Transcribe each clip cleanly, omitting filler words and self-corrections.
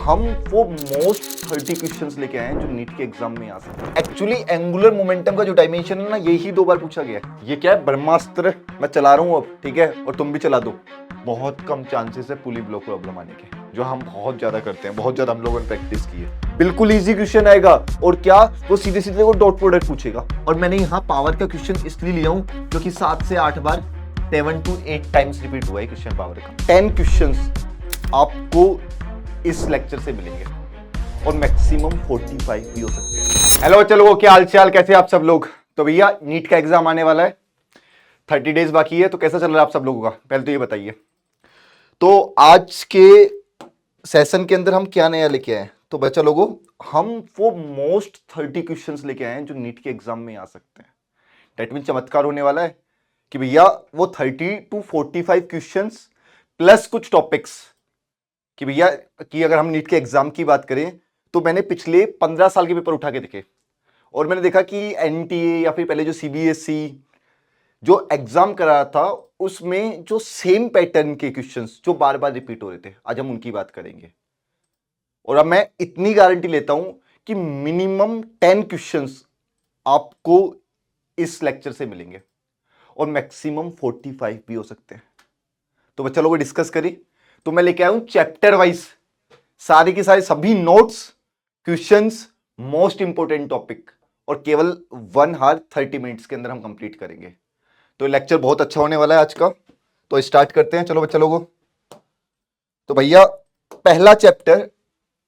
हम वो most 30 questions लेके आए हैं जो नीट के एग्जाम में आ सकते हैं। एक्चुअली एंगुलर मोमेंटम का जो डायमेंशन है ना, यही 2 बार पूछा गया है। ये क्या है, ब्रह्मास्त्र मैं चला रहा हूं अब, ठीक है, और तुम भी चला दो। बहुत कम चांसेस है पुली ब्लॉक प्रॉब्लम आने के, जो हम बहुत ज्यादा करते हैं, बहुत ज्यादा हम लोगों ने प्रैक्टिस की है। बिल्कुल इजी क्वेश्चन आएगा, और क्या वो सीधे सीधे वो डॉट प्रोडक्ट पूछेगा। और मैंने यहाँ पावर का क्वेश्चन इसलिए लिया हूं क्योंकि 7 से 8 बार 7 to 8 टाइम्स रिपीट हुआ है क्वेश्चन पावर का। 10 क्वेश्चंस आपको इस लेक्चर से मिलेंगे और मैक्सिमम 45 भी हो सकते हैं। हेलो बच्चे लोगों, क्या हाल चाल, कैसे आप सब लोग। तो भैया नीट का एग्जाम आने वाला है, 30 डेज बाकी है, तो कैसा चल रहा है आप सब लोगों का, पहले तो ये बताइए। तो आज के सेशन के अंदर हम क्या नया लेके आए, तो बच्चा लोगों हम वो मोस्ट 30 क्वेश्चंस लेके आए हैं जो नीट के एग्जाम में आ सकते हैं। डेट मीन चमत्कार होने वाला है कि भैया वो 30 to 45 क्वेश्चंस प्लस कुछ टॉपिक्स, कि भैया कि अगर हम नीट के एग्जाम की बात करें तो मैंने पिछले 15 साल के पेपर उठा के देखे और मैंने देखा कि एनटीए या फिर पहले जो सीबीएसई जो एग्जाम करा रहा था उसमें जो सेम पैटर्न के क्वेश्चंस जो बार बार रिपीट हो रहे थे, आज हम उनकी बात करेंगे। और अब मैं इतनी गारंटी लेता हूं कि मिनिमम 10 क्वेश्चंस आपको इस लेक्चर से मिलेंगे और मैक्सिमम 45 भी हो सकते हैं। तो बच्चा लोगों डिस्कस करें। तो मैं लेके आया हूं चैप्टर वाइज सारे के सारे सभी notes, questions, most important topic, और केवल 1 आवर 30 मिनट्स के अंदर हम कंप्लीट करेंगे। तो लेक्चर बहुत अच्छा होने वाला है आज का। तो स्टार्ट करते हैं, चलो बच्चा लोगों। तो भैया पहला चैप्टर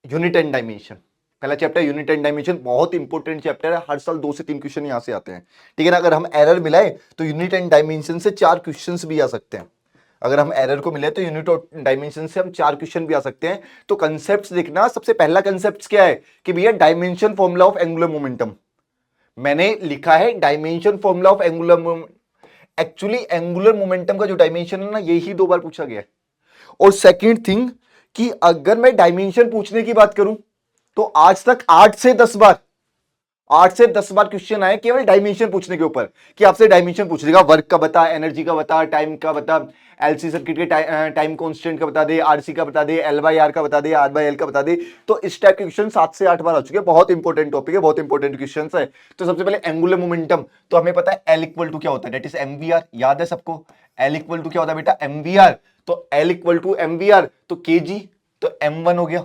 यूनिट एंड डायमेंशन, पहला चैप्टर यूनिट एंड डायमेंशन बहुत इंपॉर्टेंट चैप्टर है। हर साल 2 से 3 क्वेश्चन यहां से आते हैं, ठीक है ना। अगर हम एरर मिलाए तो यूनिट एंड डायमेंशन से 4 क्वेश्चंस भी आ सकते हैं। अगर हम एरर को मिले तो यूनिट और डायमेंशन से हम 4 क्वेश्चन भी आ सकते हैं। तो कंसेप्ट देखना, सबसे पहला कंसेप्ट क्या है कि भैया dimension formula of angular momentum. मैंने लिखा है dimension formula of angular momentum. Actually angular momentum का जो डायमेंशन है ना, यही 2 बार पूछा गया है। और सेकंड थिंग कि अगर मैं डायमेंशन पूछने की बात करूं तो आज तक 8 से 10 बार क्वेश्चन आए केवल डायमेंशन पूछने के ऊपर, कि आपसे डायमेंशन पूछ लेगा, वर्क का बता, एनर्जी का बता, टाइम का बता, एलसी सर्किट के टाइम कांस्टेंट का बता दे, आरसी का बता दे, एल बाई आर का बता दे, आर बाई एल का बता दे। तो इस टाइप के क्वेश्चन 7 से 8 बार आ चुके हैं। बहुत इंपॉर्टेंट टॉपिक है, बहुत इंपॉर्टेंट क्वेश्चन है। तो सबसे पहले एंगुलर मोमेंटम, तो हमें पता है एल इक्वल टू क्या होता है, दैट इज एमवीआर। याद है सबको, एल इक्वल टू क्या होता है बेटा, एमवीआर। तो एल इक्वल टू एमवीआर, तो केजी, तो एम1 हो गया,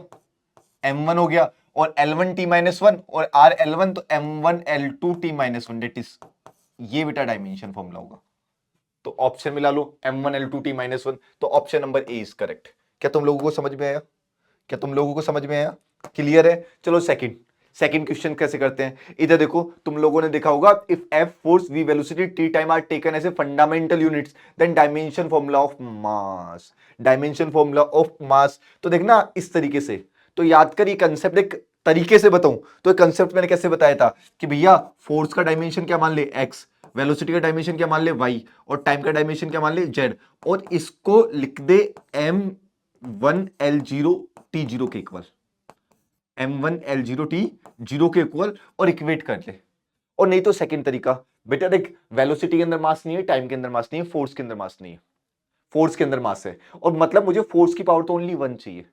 m1 हो गया, और L1 t-1 और R L1, तो M1 L2 t-1, date is ये बेटा डायमेंशन फॉर्मूला होगा। तो ऑप्शन मिला लो M1 L2 t-1, तो option number A is correct. क्या तुम लोगों को समझ में आया, क्या तुम लोगों को समझ में आया, क्लियर है। चलो सेकंड क्वेश्चन कैसे करते हैं, इधर देखो, तुम लोगों ने देखा होगा, if F force V velocity T time are taken as a fundamental units then dimension formula of mass, dimension formula of mass. तो देखना इस तरीके से, तो याद कर, ये कंसेप्ट एक तरीके से बताऊं तो कंसेप्ट मैंने कैसे बताया था कि भैया फोर्स का डायमेंशन क्या मान ले x, वेलोसिटी का डायमेंशन क्या मान ले y, और टाइम का डायमेंशन क्या मान ले z, और इसको लिख दे m1 l0 t0 के इक्वल, m1 l0 t0 के इक्वल, और इक्वेट कर ले। और नहीं तो सेकंड तरीका, बेटा देख, वेलोसिटी के अंदर मास नहीं है, टाइम के अंदर मास नहीं है, फोर्स के अंदर मास नहीं है, फोर्स के अंदर मास है, और मतलब मुझे फोर्स की पावर तो ओनली 1 चाहिए।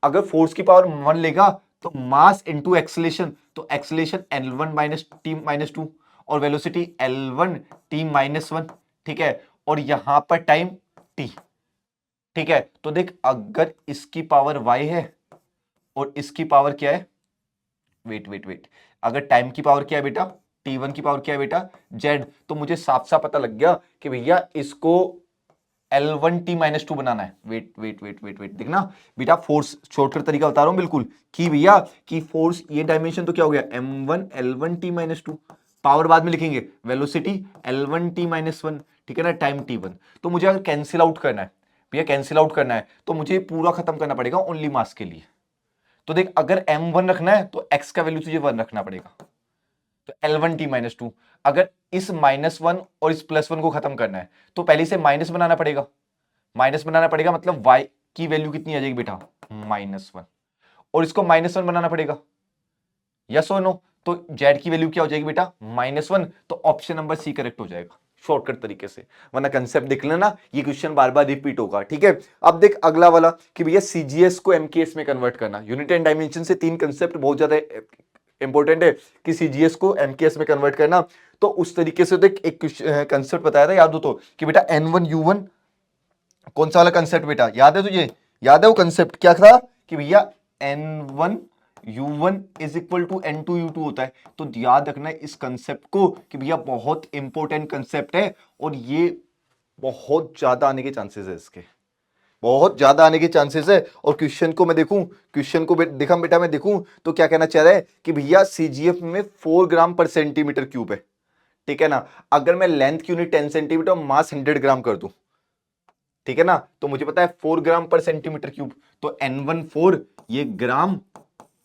अगर फोर्स की पावर 1 लेगा तो मास इंटू एक्सेलेरेशन, तो acceleration L1 minus T minus 2, और वेलोसिटी L1 t माइनस 1, ठीक है, और यहां पर टाइम t, ठीक है। तो देख, अगर इसकी पावर y है और इसकी पावर क्या है, वेट, अगर टाइम की पावर क्या है बेटा, t1 की पावर क्या है बेटा, z, तो मुझे साफ साफ पता लग गया कि भैया इसको L1 t-2 बनाना है। वेट देखना बेटा, फोर्स शॉर्टकट तरीका बता रहा हूं बिल्कुल, कि भैया कि फोर्स ये डायमेंशन तो क्या हो गया, m1 L1 t-2, पावर बाद में लिखेंगे, वेलोसिटी L1 t-1, ठीक है ना, टाइम t1। तो मुझे अगर कैंसिल आउट करना है भैया, कैंसिल आउट करना है, तो मुझे पूरा खत्म करना पड़ेगा ओनली मास के लिए। तो देख, अगर m1 रखना है तो x का वैल्यू तुझे 1 रखना पड़ेगा, तो L1 t-2। अगर इस -1 और इस +1 को खत्म करना है तो पहले से माइनस बनाना पड़ेगा, मतलब y की वैल्यू कितनी आ जाएगी बेटा, -1, और इसको -1 बनाना पड़ेगा, यस और नो, तो z की वैल्यू क्या हो जाएगी बेटा, -1। तो ऑप्शन नंबर सी करेक्ट हो जाएगा। शॉर्टकट तरीके से, वरना कंसेप्ट देख लेना, ये क्वेश्चन बार बार रिपीट होगा। ठीक है, अब देख अगला वाला कि भैया सीजीएस को एमकेएस में कन्वर्ट करना। यूनिट एंड डायमेंशन से तीन कंसेप्ट बहुत ज्यादा इंपॉर्टेंट है कि सीजीएस को एमकेएस में कन्वर्ट करना। तो उस तरीके से देख एक कंसेप्ट बताया था, याद हो तो, कि बेटा N1U1 कौन सा वाला कंसेप्ट बेटा याद है तुझे? याद है वो कंसेप्ट क्या था कि भैया N1U1 is equal to N2U2 होता है। तो याद रखना है इस कंसेप्ट को कि भैया बहुत इंपॉर्टेंट कंसेप्ट है और ये बहुत ज्यादा आने के चांसेस है, इसके बहुत ज्यादा आने के चांसेस है। और क्वेश्चन को मैं देखूं, क्वेश्चन को देखा बेटा मैं देखूं तो क्या कहना चाह रहा है कि भैया सीजीएफ में 4 ग्राम पर सेंटीमीटर क्यूब है। ठीक है ना, अगर मैं लेंथ की यूनिट 10 सेंटीमीटर और मास 100 ग्राम कर दूं, ठीक है ना, तो मुझे पता है 4 ग्राम पर सेंटीमीटर क्यूब, तो N14 ये ग्राम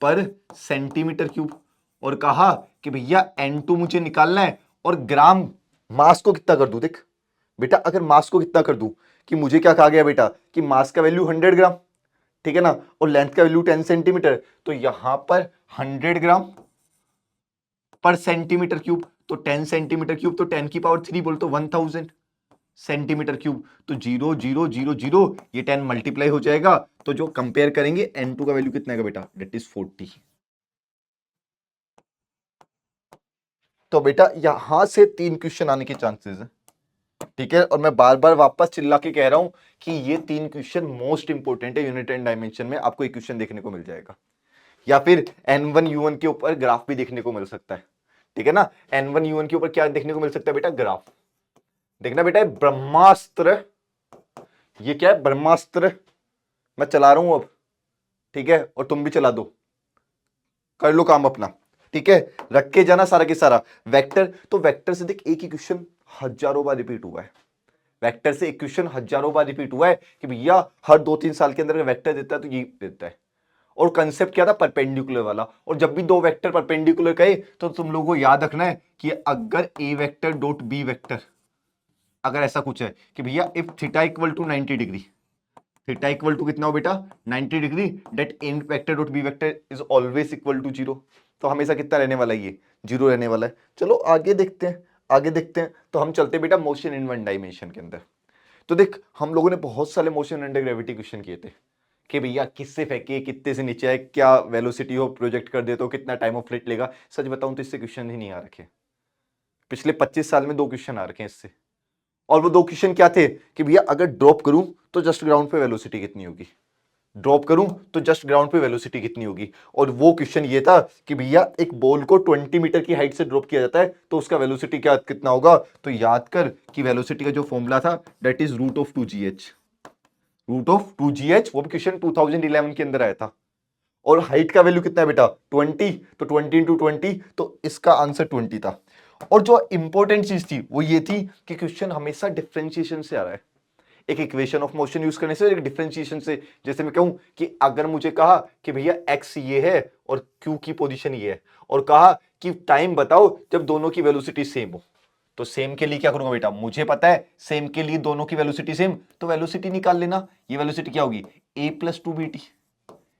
पर सेंटीमीटर क्यूब। और कहा कि भैया N2 मुझे निकालना है और ग्राम मास को कितना कर दूं। देख बेटा अगर मास को कितना कर दूं, कि मुझे क्या कहा गया बेटा कि मास का वैल्यू 100 ग्राम, ठीक है ना, और लेंथ का वैल्यू 10 सेंटीमीटर, तो यहां पर 100 ग्राम पर सेंटीमीटर क्यूब, तो 10 सेंटीमीटर क्यूब तो 10 की पावर 3 बोल तो 1000 सेंटीमीटर क्यूब। तो 0 0 0 0 ये 10 मल्टीप्लाई हो जाएगा। तो जो कंपेयर करेंगे N2 का वैल्यू कितना है बेटा, डेट इज 40। तो बेटा यहां से तीन क्वेश्चन आने के चांसेस है। ठीक है, और मैं बार बार वापस चिल्ला के कह रहा हूं कि ये तीन क्वेश्चन मोस्ट इंपोर्टेंट है। यूनिट एंड डायमेंशन में आपको एक क्वेश्चन देखने को मिल जाएगा, या फिर N1U1 के ऊपर ग्राफ भी देखने को मिल सकता है। ठीक है ना, N1U1 के ऊपर क्या देखने को मिल सकता है बेटा, ग्राफ। देखना बेटा ब्रह्मास्त्र, ये क्या है ब्रह्मास्त्र, मैं चला रहा हूं अब, ठीक है, और तुम भी चला दो, कर लो काम अपना। ठीक है, रख के जाना सारा के सारा वेक्टर। तो वेक्टर से देख एक ही क्वेश्चन हजारों बार रिपीट हुआ है, वेक्टर से एक क्वेश्चन हजारों बार रिपीट हुआ है कि भैया हर 2-3 साल के अंदर वेक्टर देता है तो ये देता है। और कंसेप्ट क्या था, परपेंडिकुलर वाला। और जब भी दो वेक्टर परपेंडिकुलर कहे तो तुम लोगों को याद रखना है कि अगर A vector dot B vector, अगर ऐसा कुछ है कि भैया if theta equal to 90 degree, theta equal to कितना हो बेटा 90 degree, that A vector dot B vector is always equal to 0। तो हमेशा कितना रहने वाला है, ये 0 रहने वाला है। चलो आगे देखते हैं, आगे देखते हैं। तो हम चलते हैं बेटा मोशन इन वन डायमेंशन के अंदर। तो देख हम लोगों ने बहुत सारे मोशन अंडर ग्रेविटी क्वेश्चन किए थे कि भैया किससे फेंके, कितने से नीचे आए, क्या वेलोसिटी हो, प्रोजेक्ट कर दे तो कितना टाइम ऑफ फ्लाइट लेगा। सच बताऊं तो इससे क्वेश्चन ही नहीं आ रखे, पिछले 25 साल में 2 क्वेश्चन आ रखे हैं इससे। और वो 2 क्वेश्चन क्या थे कि भैया अगर ड्रॉप करूं तो जस्ट ग्राउंड पे वेलोसिटी कितनी होगी, ड्रॉप करूं तो जस्ट ग्राउंड पे वेलोसिटी कितनी होगी। और वो क्वेश्चन ये था कि भैया एक बॉल को 20 मीटर की हाइट से ड्रॉप किया जाता है तो उसका वेलोसिटी क्या कितना होगा। तो याद कर कि वेलोसिटी का जो फॉर्मूला था that is root of 2gh, root of 2gh। वो भी क्वेश्चन 2011 के अंदर आया था। और हाइट का वैल्यू कितना है बेटा 20, तो 20 इंटू 20, तो इसका आंसर 20 था। और जो इंपॉर्टेंट चीज थी वो ये थी कि क्वेश्चन हमेशा डिफरेंशिएशन से आ रहा है, एक इक्वेशन ऑफ मोशन यूज करने से, एक डिफरेंशिएशन से। जैसे मैं कहूं कि अगर मुझे कहा कि भैया x ये है और q की पोजीशन ये है, और कहा कि टाइम बताओ जब दोनों की वेलोसिटी सेम हो, तो सेम के लिए क्या करूंगा बेटा, मुझे पता है सेम के लिए दोनों की वेलोसिटी सेम, तो वेलोसिटी निकाल लेना। ये वेलोसिटी क्या होगी a प्लस 2bt,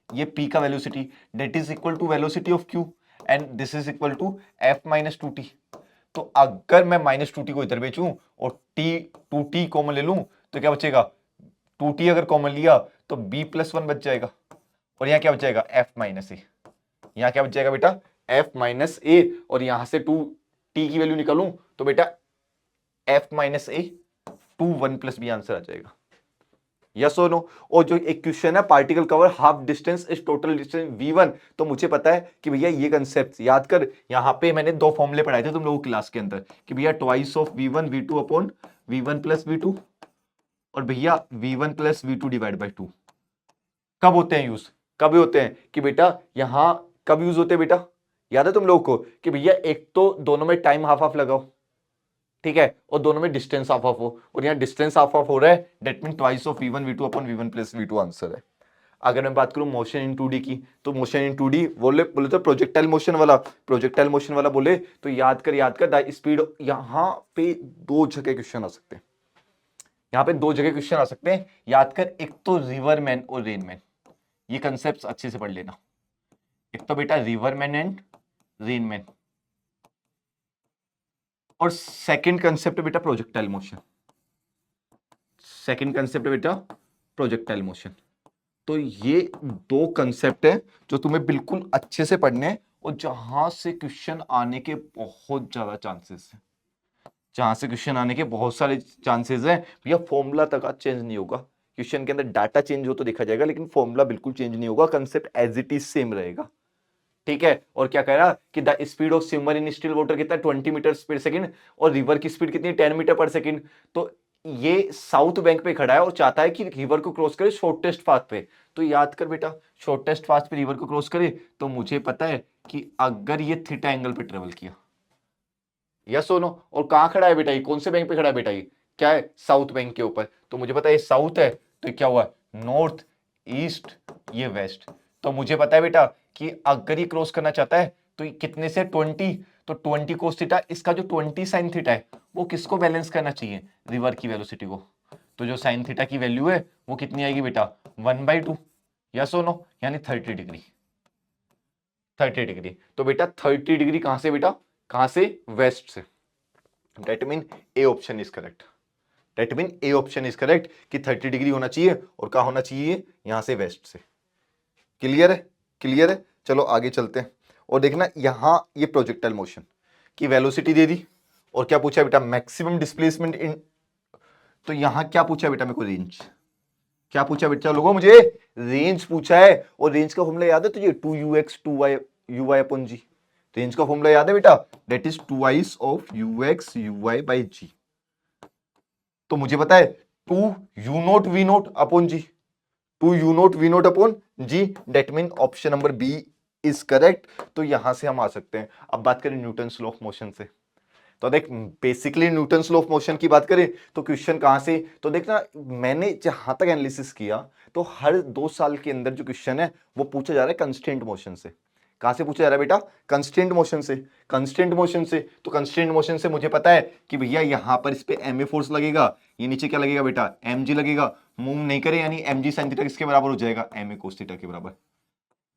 ये p का velocity that is equal to velocity of q and this is equal to f minus 2t। तो अगर मैं माइनस 2t को इधर बेचूं और t 2t कॉमन ले लूं तो क्या बचेगा, 2t अगर कॉमन लिया तो b प्लस 1 बच जाएगा, और यहां क्या बच जाएगा f माइनस ए, यहां क्या बच जाएगा बेटा f माइनस ए। और यहां से 2t की वैल्यू निकालूं तो बेटा f माइनस ए 2 1 प्लस बी आंसर आ जाएगा, यस और नो। और जो एक क्वेश्चन है particle cover half distance is total distance v1, तो मुझे पता है कि भैया ये कंसेप्ट याद कर। यहां पे मैंने 2 फॉर्मूले पढ़ाए थे तुम लोगों क्लास के अंदर कि भैया twice of v1 v2 upon v1 plus v2, और भैया v1 plus v2 divide by 2। कब होते हैं यूज, कब होते हैं कि बेटा यहां कब यूज होते हैं बेटा, याद है तुम लोगों को कि भैया एक तो दोनों में टाइम हाफ हाफ लगाओ, ठीक है, और दोनों में डिस्टेंस हाफ हाफ हो, और यहाँ डिस्टेंस हाफ हाफ हो रहा है, that mean twice of v1 v2 upon v1 plus v2 answer है। अगर मैं बात करूं मोशन इन 2D की, तो मोशन इन 2D बोले बोले तो प्रोजेक्टाइल मोशन वाला, प्रोजेक्टाइल मोशन वाला बोले तो याद कर द स्पीड। यहां पे 2 जगह क्वेश्चन आ सकते हैं, यहां पे 2 जगह क्वेश्चन आ सकते हैं। याद कर एक तो रिवरमैन और रेनमैन, ये कंसेप्ट अच्छे से पढ़ लेना। एक तो बेटा रिवरमैन एंड रेनमैन, और सेकंड कंसेप्ट बेटा प्रोजेक्टाइल मोशन, सेकंड कंसेप्ट बेटा प्रोजेक्टाइल मोशन। तो ये दो कंसेप्ट है जो तुम्हें बिल्कुल अच्छे से पढ़ने हैं और जहां से क्वेश्चन आने के बहुत ज्यादा चांसेस है, जहां से क्वेश्चन आने के बहुत सारे चांसेस है। भैया फॉर्मूला तक आज चेंज नहीं होगा, क्वेश्चन के अंदर डाटा चेंज हो तो देखा जाएगा, लेकिन फॉर्मूला बिल्कुल चेंज नहीं होगा, concept as it is same रहेगा। ठीक है, और क्या कह रहा कि the speed of swimmer in still water कितना 20 मीटर पर सेकंड, और रिवर की स्पीड कितनी 10 मीटर पर सेकंड। तो ये साउथ बैंक पे खड़ा है और चाहता है कि रिवर को क्रॉस करे शॉर्टेस्ट पाथ पे। तो याद कर बेटा, शॉर्टेस्ट पाथ पे रिवर को क्रॉस करे, तो मुझे पता है कि अगर ये थीटा एंगल पे ट्रेवल किया, यस और नो, और कहां खड़ा है बेटा, ये कौन से बैंक पे खड़ा है बेटा, ये क्या है, साउथ बैंक के ऊपर। तो मुझे पता है ये साउथ है, तो ये क्या हुआ, नॉर्थ, ईस्ट, ये वेस्ट। तो मुझे पता है बेटा कि अगर ये क्रॉस करना चाहता है तो ये कितने से 20, तो 20 कोस थीटा, इसका जो 20 साइन थीटा है वो किसको बैलेंस करना चाहिए, रिवर की वेलोसिटी को। तो जो साइन थीटा की वैल्यू है वो कितनी आएगी बेटा, 1/2, यस और नो, यानी 30 डिग्री, 30 डिग्री। तो बेटा 30 डिग्री कहां से बेटा, कहां से, वेस्ट से। That mean A option is correct, that mean A option is correct कि 30 डिग्री होना चाहिए, और कहां होना चाहिए, यहां से वेस्ट से। क्लियर है, क्लियर है। चलो आगे चलते हैं, और देखना यहां ये प्रोजेक्टाइल मोशन की वेलोसिटी दे दी, और क्या पूछा बेटा, मैक्सिमम डिस्प्लेसमेंट इन, तो यहां क्या पूछा बेटा मेरे को, रेंज। क्या पूछा बेटा लोगों, मुझे रेंज पूछा है, और रेंज का फॉर्मूला याद है तुझे, 2ux 2y uy upon G. Range का फॉर्मूला याद है बेटा, that is twice of ux uy by G. तो मुझे पता है 2u0 v0 upon G, 2u0 v0 upon G, that mean option number B is correct. तो यहां से हम आ सकते हैं। अब बात करें न्यूटन लॉ ऑफ मोशन से, तो देख basically Newton law of motion की बात करें तो क्वेश्चन कहां से, तो देखना मैंने जहां तक एनालिसिस किया तो हर 2 साल के अंदर जो क्वेश्चन है वो पूछा जा रहा है कंस्ट्रेंट मोशन से। कहां से पूछा जा रहा है बेटा, कंस्ट्रेंट मोशन से, कंस्ट्रेंट मोशन से। तो कंस्ट्रेंट मोशन से मुझे पता है कि भैया यहां पर इस पे एम ए फोर्स लगेगा, ये नीचे क्या लगेगा बेटा, एम जी लगेगा, मूव नहीं करे यानी एम जी साइन थीटा किसके बराबर हो जाएगा, एम ए कोस थीटा के बराबर।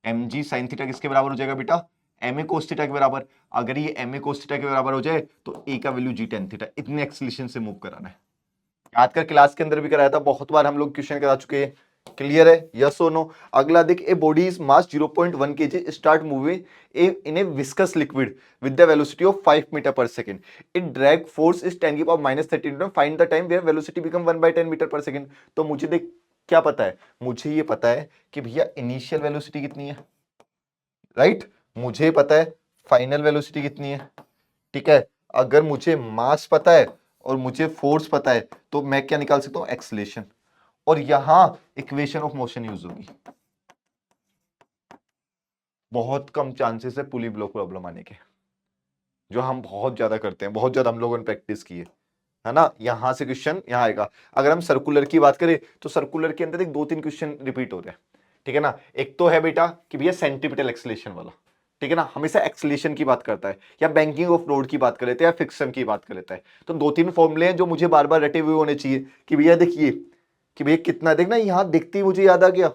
एम जी साइन थीटा किसके बराबर हो जाएगा बेटा, एम ए कोस थीटा के बराबर। अगर ये एम ए कोस थीटा के बराबर हो जाए तो ए का वैल्यू जी टेन थीटा, इतने एक्सलेशन से मूव कराना है। याद कर क्लास के अंदर भी कराया था, बहुत बार हम लोग क्वेश्चन करा चुके हैं। क्लियर है, यस और नो। अगला देख, a body is mass 0.1 kg start moving in a viscous liquid with the velocity of 5 metre per second, it drag force is 10 की power -13, find the time where velocity become 1/10 metre per second. तो मुझे देख क्या पता है, मुझे ये पता है कि भैया इनिशियल वेलोसिटी कितनी है, राइट, मुझे पता है फाइनल वेलोसिटी कितनी है। ठीक है, अगर मुझे मास पता है और मुझे फोर्स पता है तो मैं क्या निकाल सकता हूं, एक्सलेशन, और यहां इक्वेशन ऑफ मोशन यूज होगी। बहुत कम चांसेस है पुली ब्लॉक प्रॉब्लम आने के, जो हम बहुत ज्यादा करते हैं, बहुत ज्यादा हम लोगों ने प्रैक्टिस की है ना। यहां से क्वेश्चन यहां आएगा। अगर हम सर्कुलर की बात करें तो सर्कुलर के अंदर एक 2-3 क्वेश्चन रिपीट हो रहे हैं। ठीक है ना, एक तो है बेटा कि भैया सेंटीपिटल एक्सलेशन वाला, ठीक है ना, हमेशा एक्सलेशन की बात करता है, या बैंकिंग ऑफ रोड की बात कर लेते हैं, या फिक्सन की बात कर लेता है। तो 2-3 फॉर्मूले हैं जो मुझे बार बार रटे हुए होने चाहिए कि भैया देखिए, कि भैया कितना, देखना यहां देखते ही मुझे याद आ गया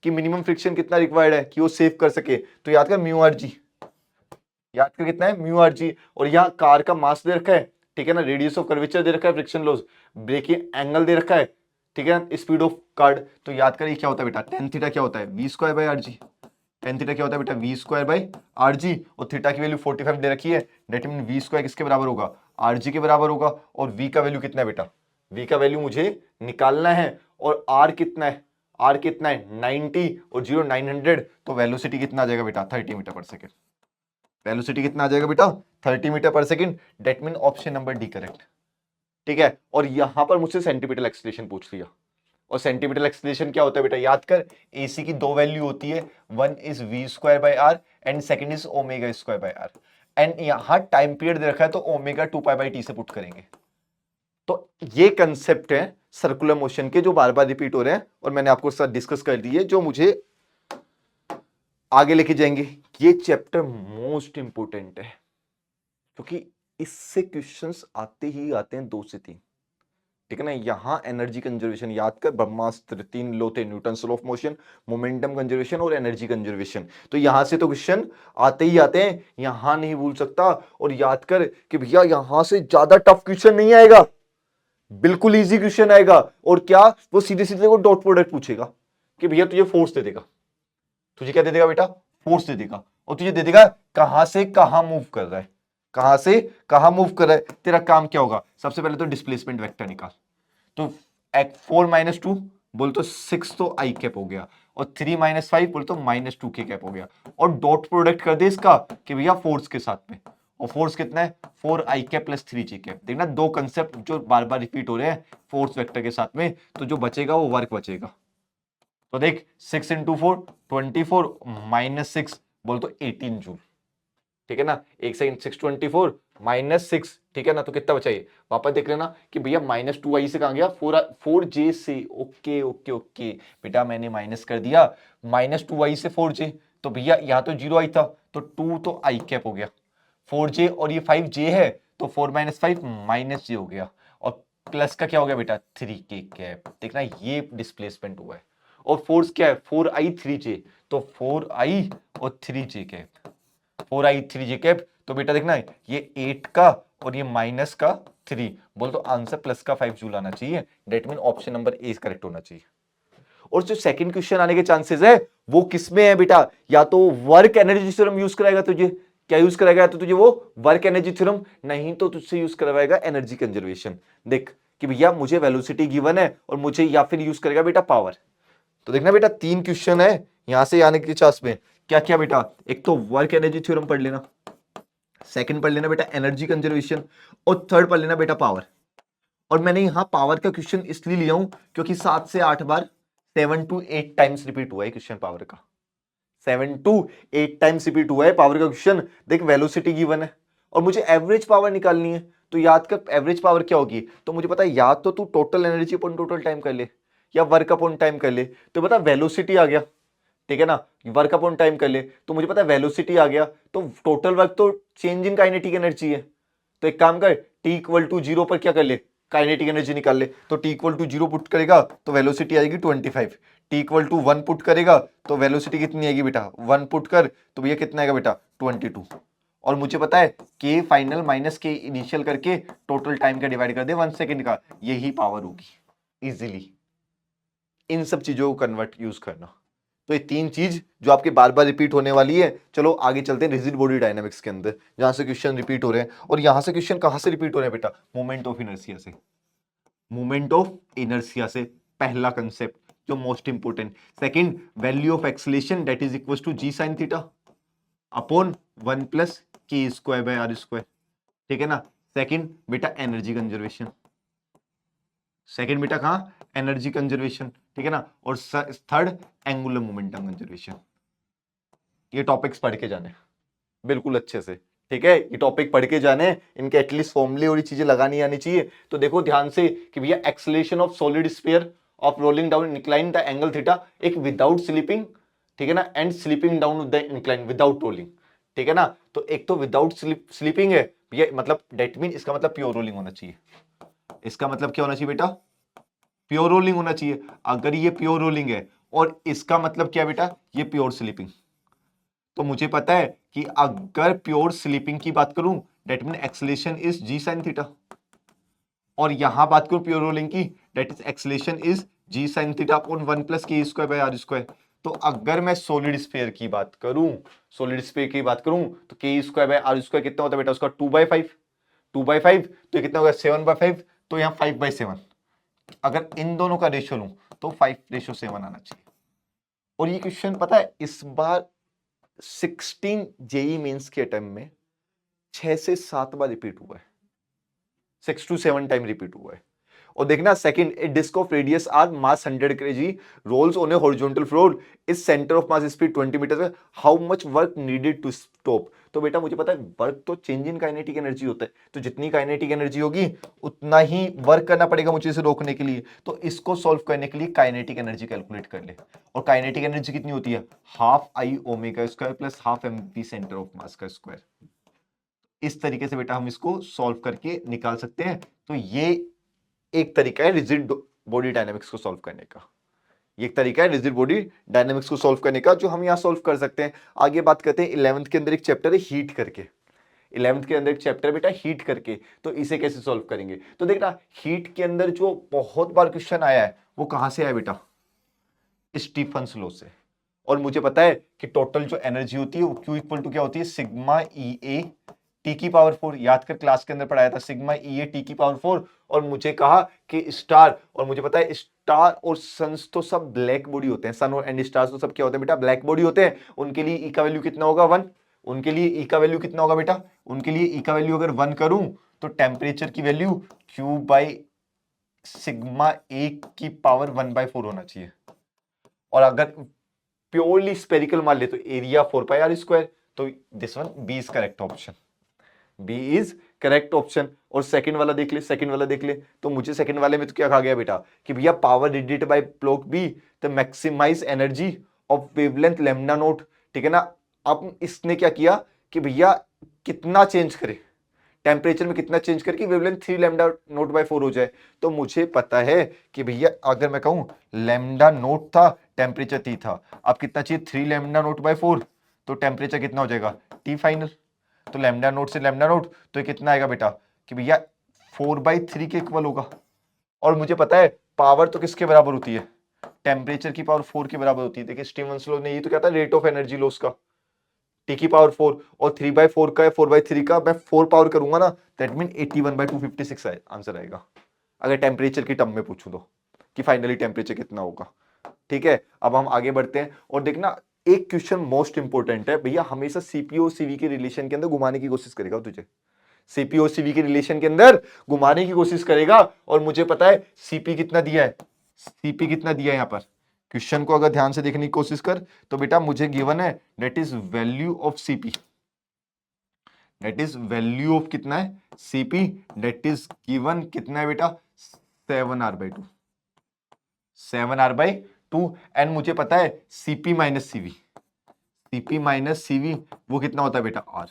कि मिनिमम फ्रिक्शन कितना रिक्वायर्ड है कि वो सेव कर सके। तो याद कर म्यू आर जी, याद कर कितना है, म्यू आर जी। और यहाँ कार का मास दे रखा है, ठीक है ना, रेडियस ऑफ कर्वेचर दे रखा है, फ्रिक्शन लॉस, ब्रेकिंग एंगल दे रखा है, ठीक है, स्पीड ऑफ कार्ड। तो याद करिए क्या होता है बेटा, टेन थीटा क्या होता है, V square by R G. Tan theta क्या होता है बेटा, V square by R G, और थीटा की वैल्यू 45 दे रखी है, डेट मीन वी स्क्वायर किसके बराबर होगा, आर जी के बराबर होगा। और वी का वैल्यू कितना है बेटा, वी का वैल्यू मुझे निकालना है, और आर कितना है, आर कितना है 90, और 0 900, तो वेलोसिटी कितना आ जाएगा बेटा, 30 मीटर पर सेकेंड। वेलोसिटी कितना आ जाएगा बेटा, 30 metre per second, date mean option number D correct. ठीक है, और यहां पर मुझसे सेंटीमीटर एक्सलेशन पूछ लिया, और सेंटीमीटर एक्सलेशन क्या होता है बेटा, याद कर एसी की 2 वैल्यू होती है, one is V square by R and second is omega square by R, and यहां टाइम पीरियड दे रखा है तो ओमेगा 2 पाई बाई टी से पुट करेंगे। तो ये कंसेप्ट है सर्कुलर मोशन के जो बार बार रिपीट हो रहे हैं, और मैंने आपको साथ डिस्कस कर दिए जो मुझे आगे लेके जाएंगे। ये चैप्टर मोस्ट इंपोर्टेंट है क्योंकि इससे क्वेश्चंस आते ही आते हैं 2 से 3, ठीक है ना। यहाँ एनर्जी कंजर्वेशन याद कर, ब्रह्मास्त्र 3 लॉ थे, Newton law of motion, momentum conservation और एनर्जी कंजर्वेशन। तो यहां से तो क्वेश्चन आते ही आते हैं, यहां नहीं भूल सकता। और याद कर कि भैया यहां से ज्यादा टफ क्वेश्चन नहीं आएगा, बिल्कुल इजी क्वेश्चन आएगा। और क्या, वो सीधे सीधे वो डॉट प्रोडक्ट पूछेगा कि भैया तुझे फोर्स दे देगा, तुझे क्या दे देगा बेटा, फोर्स दे देगा, और तुझे दे देगा कहां से कहां मूव कर रहा है, कहां से कहां मूव कर रहा है। तेरा काम क्या होगा, सबसे पहले तो डिस्प्लेसमेंट वेक्टर निकाल। तो 4 - 2 बोल तो 6 तो आई कैप हो गया, और 3 - 5 बोल तो -2 के कैप हो गया। और डॉट प्रोडक्ट कर दे इसका कि भैया फोर्स के साथ में, और फोर्स कितना है 4i cap plus 3j cap. देखना दो कंसेप्ट जो बार बार रिपीट हो रहे हैं फोर्स वेक्टर के साथ में, तो जो बचेगा वो वर्क बचेगा। तो देख 6 × 4 24 -6 बोल तो 18 जूल, ठीक है ना। एक सेकंड, 624 -6, ठीक है ना, तो कितना बचा ये, वापस देख लेना कि भैया -2i से कहां गया, 4j से। ओके ओके ओके बेटा, मैंने माइनस कर दिया -2i से 4j, तो भैया यहाँ तो 0i था, तो 2 तो i कैप हो गया, 4j और ये 5j है, तो 4 - 5 -j हो गया, और प्लस का क्या हो गया बेटा 3k कैप। देखना ये डिस्प्लेसमेंट हुआ है, और फोर्स क्या है 4i 3j, तो 4i और 3j cap, 4i 3j cap. तो बेटा देखना ये 8 का और ये -3, बोल तो आंसर प्लस का 5 जूल आना चाहिए। Date mean option number A correct होना चाहिए। और जो सेकंड क्वेश्चन आने के चांसेस है वो किसमें है बेटा, या तो वर्क एनर्जी थ्योरम यूज कराएगा तुझे, क्या यूज कराएगा, तो तुझे वो वर्क एनर्जी थ्योरम, नहीं तो तुझसे यूज करवाएगा एनर्जी कंजर्वेशन। देख कि भैया मुझे वेलोसिटी गिवन है और मुझे, या फिर यूज करेगा बेटा पावर। तो देखना बेटा 3 क्वेश्चन है यहां से आने के चांस में। क्या क्या बेटा, एक तो वर्क एनर्जी थ्योरम पढ़ लेना, सेकंड पढ़ लेना बेटा एनर्जी कंजर्वेशन, और थर्ड पढ़ लेना बेटा पावर। और मैंने यहां पावर का क्वेश्चन इसलिए लिया हूं क्योंकि 7 से 8 बार 7 to 8 टाइम्स रिपीट हुआ है क्वेश्चन पावर का, 7 to 8 टाइम्स रिपीट हुआ है पावर का क्वेश्चन। देख वेलोसिटी गिवन है और मुझे एवरेज पावर निकालनी है, तो याद कर एवरेज पावर क्या होगी, तो मुझे पता है या तो तू total energy upon total time कर ले, या वर्क अपॉन टाइम कर ले। तो बता वेलोसिटी आ गया, ठीक है ना, वर्क अपॉन टाइम कर ले, तो मुझे पता है वेलोसिटी आ गया, तो टोटल वर्क तो चेंज इन काइनेटिक एनर्जी है। तो एक काम कर, t = 0 पर क्या कर ले, काइनेटिक एनर्जी निकाल ले। तो t = 0 पुट करेगा तो वेलोसिटी आएगी 25, t = 1 पुट करेगा तो वेलोसिटी कितनी आएगी बेटा 1 पुट कर, तो भैया कितना आएगा बेटा 22। और मुझे पता है k final minus k initial करके टोटल टाइम का डिवाइड कर दे 1 सेकेंड का, यही पावर होगी। इजीली इन सब चीजों को कन्वर्ट यूज करना। तो ये 3 चीज जो आपके बार बार रिपीट होने वाली है। चलो आगे चलते हैं रिजिड बॉडी डायनामिक्स के अंदर, जहां से क्वेश्चन रिपीट हो रहे हैं। और यहां से क्वेश्चन कहां से रिपीट हो रहे हैं बेटा, मोमेंट ऑफ इनर्शिया से, मोमेंट ऑफ इनर्शिया से। पहला कंसेप्ट जो most important. Second, value of acceleration that is equal to g sin theta upon 1 + k²/r², ठीक है ना। सेकंड बेटा एनर्जी कंजर्वेशन, सेकंड बेटा कहां एनर्जी कंजर्वेशन, ठीक है ना। और थर्ड एंगुलर मोमेंटम कंजर्वेशन। ये टॉपिक्स पढ़ के जाने बिल्कुल अच्छे से, ठीक है, ये टॉपिक पढ़ के जाने, इनके एटलीस्ट फॉर्मूले और ये चीजें लगानी आनी चाहिए। तो देखो ध्यान से कि भैया acceleration of solid sphere of rolling down incline the angle theta, एक विदाउट स्लीपिंग, ठीक है ना, and sleeping down the incline without rolling, ठीक है ना। तो एक तो विदाउट स्लीपिंग है भैया, मतलब डेट मीन इसका मतलब प्योर रोलिंग होना चाहिए। इसका मतलब क्या होना चाहिए बेटा, प्योर रोलिंग होना चाहिए। अगर ये प्योर रोलिंग है और इसका मतलब क्या बेटा, ये प्योर स्लीपिंग। तो मुझे पता है कि अगर प्योर स्लीपिंग की बात करूं that mean acceleration is g sin theta, और यहां बात करूं प्योर रोलिंग की that is acceleration is g sin theta upon 1 + k²/r²। तो अगर मैं सॉलिड स्फीयर की बात करूं, सॉलिड स्फीयर की बात करूं, तो k² r² कितना होता है बेटा उसका 2/5, 2/5 तो ये कितना होगा 7/5, तो यहां 5/7। अगर इन दोनों का रेशियो लूं तो 5:7 आना चाहिए। और ये क्वेश्चन पता है इस बार 16 जेई मेंस के अटेम्प्ट में 6 से 7 बार रिपीट हुआ है, 6 to 7 टाइम रिपीट हुआ है। और देखना second, a disc of radius R mass 100 kg rolls on a horizontal floor, its centre of mass speed 20 metre, how much work needed to stop. तो बेटा मुझे पता है वर्क तो चेंज इन काइनेटिक एनर्जी होता है, तो जितनी काइनेटिक एनर्जी होगी उतना ही वर्क करना पड़ेगा मुझे इसे रोकने के लिए। तो इसको सॉल्व करने के लिए काइनेटिक एनर्जी कैलकुलेट कर ले। और काइनेटिक एनर्जी कितनी होती है, ½ I⍵² plus ½ mv centre of मास का स्क्वायर। इस तरीके से बेटा हम इसको सॉल्व करके निकाल सकते हैं। तो ये एक तरीका है रिजिड बॉडी डायनेमिक्स को सॉल्व करने का, ये एक तरीका है रिजिड बॉडी डायनेमिक्स को सॉल्व करने का जो हम यहाँ सॉल्व कर सकते हैं। आगे बात करते हैं 11th के अंदर एक चैप्टर है हीट करके, 11th के अंदर एक चैप्टर बेटा हीट करके, तो इसे कैसे सॉल्व करेंगे। तो देखना हीट के अंदर जो बहुत बार क्वेश्चन आया है वो कहां से आया बेटा, स्टीफन्स लॉ से। और मुझे पता है कि टोटल जो एनर्जी होती है वो Q इक्वल टू क्या होती है, सिग्मा ई ए टी की पावर 4। याद कर क्लास के अंदर पढ़ाया था सिग्मा ई ए टी की पावर 4। और मुझे कहा कि स्टार, और मुझे पता है स्टार और सन्स तो सब ब्लैक बॉडी होते हैं, सन और एंड स्टार्स तो सब क्या होते हैं बेटा, ब्लैक बॉडी होते हैं। उनके लिए ई का वैल्यू कितना होगा 1, उनके लिए ई का वैल्यू कितना होगा बेटा, उनके लिए ई का वैल्यू अगर 1 करूं तो टेम्परेचर की वैल्यू Q बाई सिग्मा ए की पावर 1/4 होना चाहिए। और अगर प्योरली स्पेरिकल मान ले तो एरिया 4πr²। तो this one B is correct option, B is correct option. और सेकंड वाला देख ले, सेकंड वाला देख ले, तो मुझे सेकंड वाले में तो क्या कहा गया बेटा कि भैया power radiated by block B तो maximise energy of wavelength lambda nought. ठीक है ना। अब इसने क्या किया कि भैया कितना चेंज करे, टेम्परेचर में कितना चेंज करके वेवलेंथ 3 लैम्डा नोट बाय 4 हो जाए। तो मुझे पता है कि भैया अगर मैं कहूं लैम्डा नोट था, टेम्परेचर T था, अब कितना चाहिए 3 लैम्डा नोट बाय 4, तो टेम्परेचर कितना हो जाएगा T फाइनल। तो लैम्डा नोट से लैम्डा नोट तो ये कितना आएगा बेटा कि भैया 4/3 के इक्वल होगा। और मुझे पता है पावर तो किसके बराबर होती है, टेम्परेचर की पावर 4 के बराबर होती है। देखिए स्टीफन्स लॉ ने ये तो कहता है रेट ऑफ एनर्जी लॉस का, T की पावर 4 और 3/4 का है 4/3 का, मैं 4 पावर करूंगा ना, दैट मीन 81/256 आंसर आएगा अगर टेम्परेचर की टर्म में पूछूं तो, कि फाइनली टेम्परेचर कितना होगा। ठीक है, अब हम आगे बढ़ते हैं और देखना एक क्वेश्चन मोस्ट इंपोर्टेंट है भैया, हमेशा सीपीओ सीवी के रिलेशन के अंदर घुमाने की कोशिश करेगा तुझे, सीपीओ सीवी के रिलेशन के अंदर घुमाने की कोशिश करेगा। और मुझे पता है सीपी कितना दिया है, सीपी कितना दिया है यहां पर, क्वेश्चन को अगर ध्यान से देखने की कोशिश कर तो बेटा मुझे गिवन है that is value of CP, that is value of कितना है सीपी, दैट इज गिवन कितना है बेटा 7r/2, 7r/2। एंड मुझे पता है CP minus CV, CP minus CV वो कितना होता है बेटा r।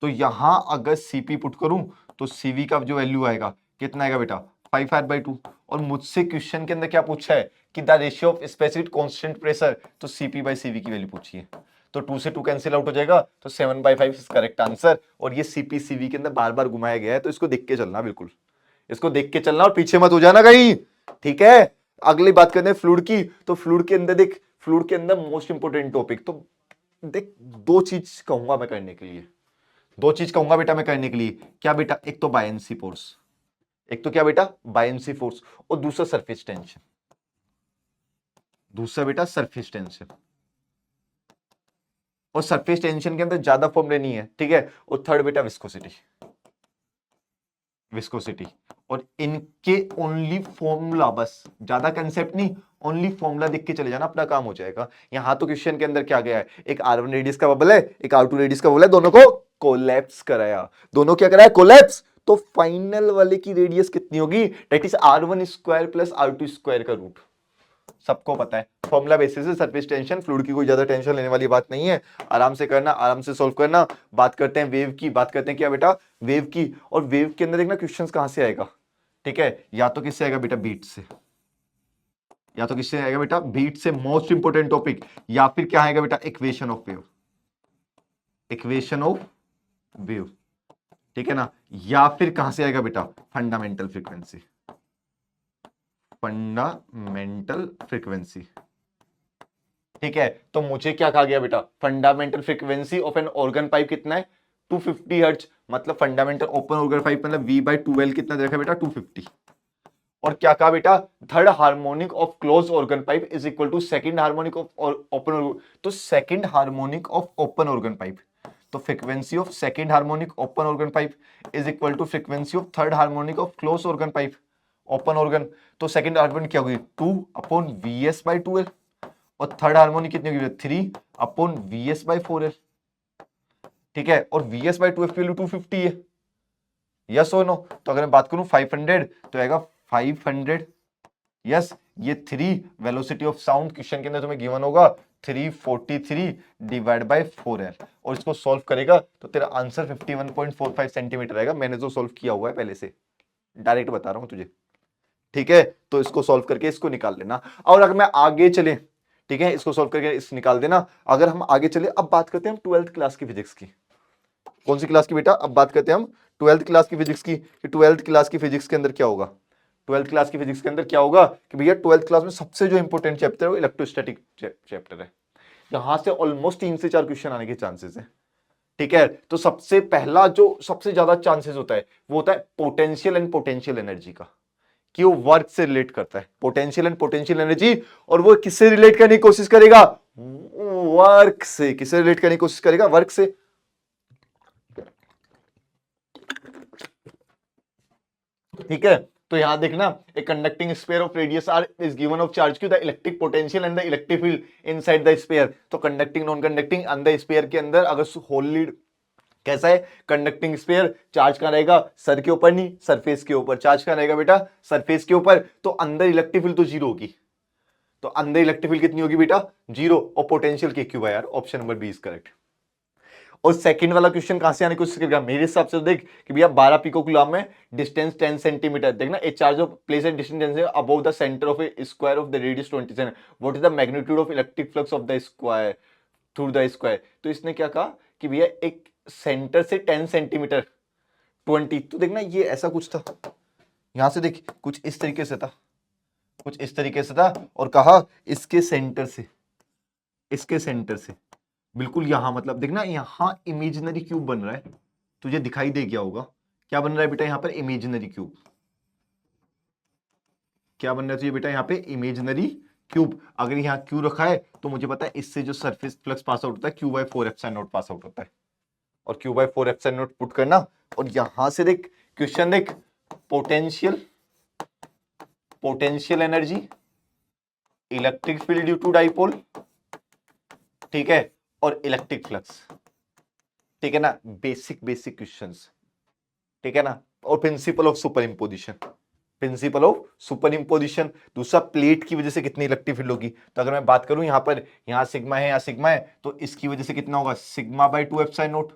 तो यहां अगर सीपी पुट करूं तो सीवी का जो वैल्यू आएगा कितना आएगा बेटा 5r/2। और मुझसे क्वेश्चन के अंदर क्या पूछा है कि the ratio of specific constant pressure, तो सीपी बाई सीवी की वैल्यू पूछी है। तो 2 से 2 कैंसिल आउट हो जाएगा, तो 7/5 इज करेक्ट आंसर। और ये सीपी सीवी के अंदर बार बार घुमाया गया है, तो इसको देख के चलना, बिल्कुल इसको देख के चलना और पीछे मत हो जाना कहीं। ठीक है, अगली बात करते हैं फ्लूइड की। तो फ्लूइड के अंदर देख, फ्लूइड के अंदर मोस्ट इंपोर्टेंट टॉपिक, तो देख 2 चीज कहूंगा मैं करने के लिए, 2 चीज कहूंगा बेटा मैं करने के लिए। क्या बेटा, एक तो बायनेंसी फोर्स, एक तो क्या बेटा बायनेंसी फोर्स, और दूसरा सरफेस टेंशन, दूसरा बेटा सरफेस टेंशन। और सरफेस टेंशन के अंदर ज्यादा फॉर्मूले नहीं है, ठीक है। और थर्ड बेटा विस्कोसिटी, विस्कोसिटी। और इनके ओनली फॉर्मूला, बस ज्यादा कंसेप्ट नहीं, ओनली फॉर्मूला देख के चले जाना, अपना काम हो जाएगा। यहां तो क्वेश्चन के अंदर क्या गया है, एक R1 रेडियस का बबल है, एक R2 रेडियस का बबल है, दोनों को कोलैप्स कराया, दोनों क्या कराया कोलैप्स। तो फाइनल वाले की रेडियस कितनी होगी, that is R1² plus R2² का रूट। सबको पता है फॉर्मूला बेसिस है सरफेस टेंशन, फ्लूइड की कोई ज्यादा टेंशन लेने वाली बात नहीं है, आराम से करना, आराम से सॉल्व करना। बात करते हैं वेव की, बात करते हैं क्या बेटा वेव की। और वेव के अंदर देखना क्वेश्चंस कहां से आएगा, ठीक है, या तो किससे आएगा बेटा बीट से, या तो किससे आएगा बेटा बीट से, मोस्ट इंपोर्टेंट टॉपिक। या फिर क्या आएगा बेटा equation of wave, equation of wave, ठीक है ना। या फिर कहां से आएगा बेटा फंडामेंटल फ्रीक्वेंसी, फंडामेंटल फ्रीक्वेंसी, ठीक है। तो मुझे क्या कहा गया बेटा, fundamental frequency of an organ pipe कितना है 250 हर्ट्ज, मतलब फंडामेंटल ओपन ऑर्गन पाइप मतलब V/2L कितना देखा बेटा 250। और क्या कहा बेटा, third harmonic of close organ pipe is equal to second harmonic of open, तो second harmonic of open organ pipe, तो frequency of second harmonic open organ pipe is equal to frequency of third harmonic of close organ pipe open organ. तो second harmonic क्या होगी 2/VS/2L, और third harmonic कितनी होगी 3/VS/4L, ठीक है। और VS/2F की वैल्यू 250 है, यस और नो। तो अगर मैं बात करूं 500 तो आएगा 500, यस। ये 3 वेलोसिटी ऑफ साउंड क्वेश्चन के अंदर तुम्हें गिवन होगा 343 डिवाइड बाय 4L, और इसको सॉल्व करेगा तो तेरा आंसर 51.45 सेंटीमीटर आएगा। मैंने जो सॉल्व किया हुआ है पहले से, डायरेक्ट बता रहा हूं तुझे, ठीक है, तो इसको सॉल्व करके इसको निकाल लेना। और अगर मैं आगे चले, ठीक है, इसको सॉल्व करके इस निकाल देना। अगर हम आगे चले, अब बात करते हैं हम 12th क्लास की फिजिक्स की। कौन सी क्लास की बेटा? अब बात करते हैं हम 12th क्लास की फिजिक्स की, कि 12th क्लास की फिजिक्स के अंदर क्या होगा। 12th क्लास की फिजिक्स के अंदर क्या होगा कि भैया 12th क्लास में सबसे जो इंपॉर्टेंट चैप्टर है वो इलेक्ट्रोस्टैटिक चैप्टर है। यहां से ऑलमोस्ट 3 से 4 क्वेश्चन आने के चांसेस है। ठीक है, तो सबसे पहला जो सबसे ज्यादा चांसेस होता है वो होता है पोटेंशियल एंड पोटेंशियल एनर्जी का, कि वो वर्क से रिलेट करता है, पोटेंशियल एंड पोटेंशियल एनर्जी। और वो किससे रिलेट करने की कोशिश करेगा? वर्क से। किससे रिलेट करने की कोशिश करेगा? वर्क से। ठीक है, तो यहां देखना, a conducting sphere of radius r is given of charge q, the electric potential and the electric field inside the sphere. तो कंडक्टिंग नॉन कंडक्टिंग अंदर स्फीयर के अंदर अगर होल कैसा है कंडक्टिंग स्फीयर, चार्ज कहां रहेगा? सर के ऊपर नहीं, सरफेस के ऊपर। चार्ज कहां रहेगा बेटा? सरफेस के ऊपर। तो अंदर इलेक्ट्रिक फील्ड तो जीरो होगी, तो अंदर इलेक्ट्रिक फील्ड कितनी होगी बेटा? जीरो। और पोटेंशियल के क्यू है यार, option number B is correct. और सेकंड वाला क्वेश्चन कहां से आने की कोशिश करेगा? मेरे हिसाब से देख कि भैया 12 पिको कूलम में डिस्टेंस 10 सेंटीमीटर। देखना, ए charge of place at distance above the centre of A square of the radius 27, what is the magnitude of electric flux of the square through the square. तो इसने क्या कहा कि भैया एक centre से 10 सेंटीमीटर 20, तो देखना ये ऐसा कुछ था, यहां से देख कुछ इस तरीके से था, कुछ इस तरीके से था, और कहा इसके सेंटर से, इसके सेंटर से बिल्कुल यहां, मतलब देखना यहां इमेजिनरी क्यूब बन रहा है, तुझे दिखाई दे गया होगा। क्या बन रहा है बेटा? यहां पर इमेजिनरी क्यूब। क्या बन रहा है तुझे बेटा? यहां पे इमेजिनरी क्यूब। अगर यहां क्यू रखा है तो मुझे पता है इससे जो सरफेस फ्लक्स पास आउट होता है Q/4ε0 पास आउट होता है, और Q/4ε0 पुट करना। और यहां से देख क्वेश्चन देख, potential, potential energy, electric field due to dipole, ठीक है, और इलेक्ट्रिक फ्लक्स। ठीक है ना, बेसिक बेसिक क्वेश्चंस। ठीक है ना, और principle of super imposition, principle of super imposition. दूसरा, प्लेट की वजह से कितनी इलेक्ट्रिक फील्ड होगी। तो अगर मैं बात करूं यहां पर, यहां सिग्मा है, यहां सिग्मा है, तो इसकी वजह से कितना होगा? σ/2ε0।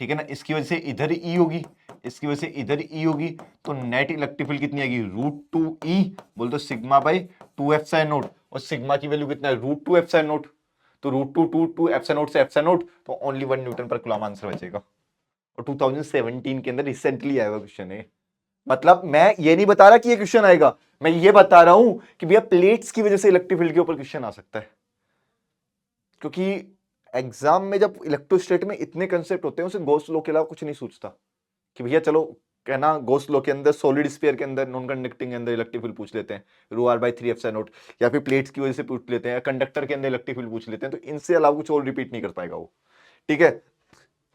ठीक है ना, इसकी वजह से इधर ई होगी, इसकी वजह से इधर ई होगी, तो नेट इलेक्ट्रिक फील्ड कितनी आएगी? √2e, बोल दो σ/2ε0। और सिग्मा की वैल्यू कितना है? √2ε0। तो √2 से ε0, तो ओनली 1 न्यूटन पर कूलम आंसर बचेगा। और 2017 के अंदर रिसेंटली आया हुआ क्वेश्चन है। मतलब मैं ये नहीं बता रहा कि ये क्वेश्चन आएगा, मैं ये बता रहा हूं कि भैया प्लेट्स की वजह से इलेक्ट्रिक फील्ड के ऊपर क्वेश्चन आ सकता है। क्योंकि एग्जाम में जब इलेक्ट्रोस्टैट में इतने कंसेप्ट होते हैं, उसे गॉस लॉ के अलावा कुछ नहीं सोचता कि भैया चलो कहना गॉस लॉ के अंदर सॉलिड स्फीयर के अंदर नॉन कंडक्टिंग के अंदर इलेक्ट्रिक फील्ड पूछ लेते हैं ρr/3ε0, या फिर प्लेट्स की वजह से पूछ लेते हैं, या कंडक्टर के अंदर इलेक्ट्रिक फील्ड पूछ लेते हैं। तो इनसे अलावा कुछ और रिपीट नहीं कर पाएगा वो। ठीक है,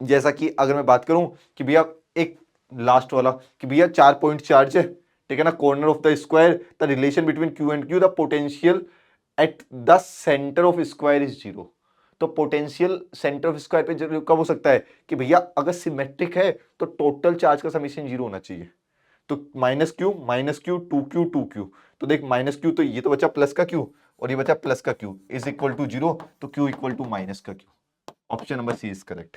जैसा कि अगर मैं बात करूं कि भैया एक लास्ट वाला, कि भैया 4 पॉइंट चार्ज है, ठीक है ना, corner of the square, the relation between Q and Q, the potential at the centre of square is zero. तो पोटेंशियल सेंटर ऑफ स्क्वायर पे कब हो सकता है कि भैया अगर सिमेट्रिक है तो टोटल चार्ज का समीशन जीरो होना चाहिए। तो -q 2q। तो देख -q, तो ये तो बचा प्लस का q, और ये बचा प्लस का q is equal to zero, तो q इक्वल टू माइनस का q। Option number C is correct.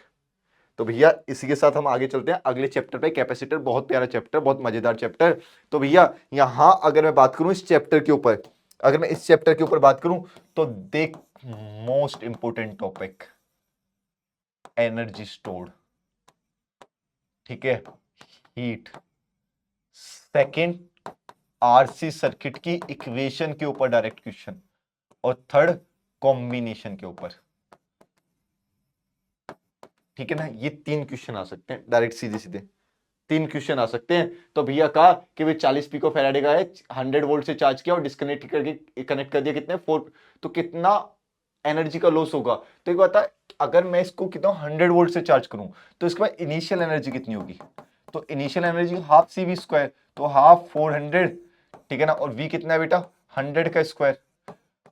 तो भैया इसी के साथ हम आगे चलते हैं अगले चैप्टर पे, कैपेसिटर। बहुत प्यारा चैप्टर, बहुत मजेदार चैप्टर। तो भैया यहां अगर मैं बात करूं इस चैप्टर के ऊपर, अगर मैं इस चैप्टर के ऊपर बात करूं, तो देख most important topic, energy stored, ठीक है, हीट। सेकंड, आरसी सर्किट की इक्वेशन के ऊपर डायरेक्ट क्वेश्चन। और थर्ड, कॉम्बिनेशन के ऊपर। ठीक है ना, ये 3 क्वेश्चन आ सकते हैं डायरेक्ट, सीधे सीधे 3 क्वेश्चन आ सकते हैं। तो भैया कहा कि वे 40 पिको फैराडे का है, 100 वोल्ट से चार्ज किया और डिस्कनेक्ट करके कनेक्ट कर दिया, कितने 4, तो कितना एनर्जी का लॉस होगा। तो एक बता, अगर मैं इसको कितना 100 वोल्ट से चार्ज करूं तो इसके बाद इनिशियल एनर्जी कितनी होगी। तो इनिशियल एनर्जी हाफ CV², तो हाफ 400, ठीक है ना, और V कितना है बेटा? 100 का स्क्वायर।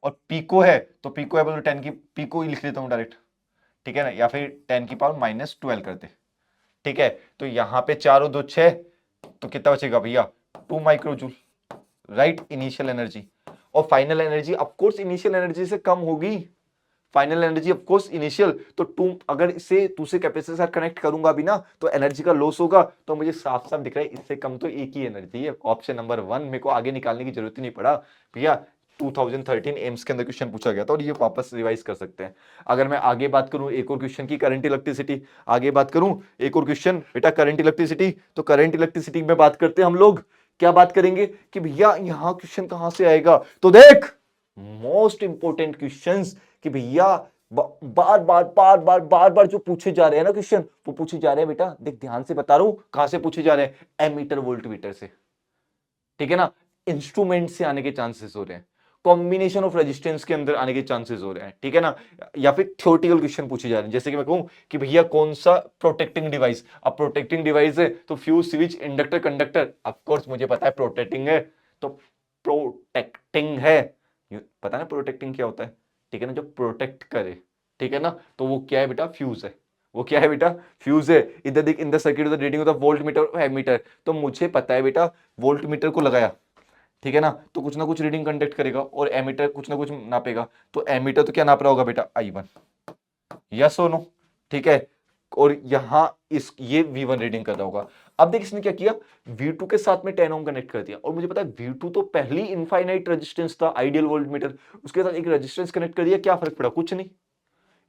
और पिको है तो पिको है, बोलो 10 की पिको ही लिख लेता हूं डायरेक्ट, ठीक है ना, या फिर 10 की पावर -12 कर दे। ठीक है, तो यहां पे 4 और 2 6, तो कितना बचेगा भैया? 2 माइक्रोजूल, राइट, इनिशियल एनर्जी। और final energy of course initial energy से कम होगी, final energy of course initial, तो तुम अगर इसे दूसरे कैपेसिटर के साथ कनेक्ट करूंगा भी ना तो एनर्जी का लॉस होगा, तो मुझे साफ साफ दिख रहा है इससे कम तो एक ही एनर्जी है। ऑप्शन नंबर 1, मेरे को आगे निकालने की जरूरत ही नहीं पड़ा भैया। 2013 एम्स के अंदर क्वेश्चन पूछा गया था और ये वापस रिवाइज कर सकते हैं। अगर मैं आगे बात करूं एक और क्वेश्चन की, करंट इलेक्ट्रिसिटी, आगे बात करूं एक और क्वेश्चन बेटा करंट इलेक्ट्रिसिटी, तो करंट इलेक्ट्रिसिटी में बात करते हैं हम लोग, क्या बात करेंगे कि भैया यहां क्वेश्चन कहां से आएगा, तो देख मोस्ट इंपोर्टेंट क्वेश्चंस कि भैया बार बार बार बार बार बार जो पूछे जा रहे हैं ना क्वेश्चन, वो पूछे जा रहे हैं बेटा, देख ध्यान से बता रहा हूं कहां से पूछे जा रहे हैं, एमीटर वोल्ट मीटर से, ठीक है ना, इंस्ट्रूमेंट से आने के चांसेस हो रहे हैं, कॉम्बिनेशन ऑफ रेजिस्टेंस के अंदर आने के चांसेस हो रहे हैं, ठीक है ना, या फिर थ्योरेटिकल क्वेश्चन पूछे जा रहे हैं, जैसे कि मैं कहूं कि भैया कौन सा प्रोटेक्टिंग डिवाइस, अब प्रोटेक्टिंग डिवाइस है तो fuse switch inductor conductor, of course मुझे पता है प्रोटेक्टिंग है, तो प्रोटेक्टिंग है, पता है ना प्रोटेक्टिंग क्या होता है, ठीक है ना, जो प्रोटेक्ट करे, ठीक है ना, तो वो क्या है बेटा, फ्यूज है, वो क्या है बेटा, फ्यूज है। इधर देख, in the circuit of the reading of the volt meter और एमीटर, तो मुझे पता है बेटा वोल्ट मीटर को लगाया, ठीक है ना, तो कुछ ना कुछ रीडिंग कंडक्ट करेगा और एमीटर कुछ ना कुछ नापेगा, तो एमीटर तो क्या नाप रहा होगा बेटा, I1, यस और नो, ठीक है, और यहां इस ये V1 रीडिंग कर रहा होगा। अब देख इसने क्या किया, V2 के साथ में 10 ओम कनेक्ट कर दिया, और मुझे पता है V2 तो पहली इनफाइनाइट रेजिस्टेंस था, आइडियल वोल्ट मीटर, उसके साथ एक रेजिस्टेंस कनेक्ट कर दिया, क्या फर्क पड़ा, कुछ नहीं,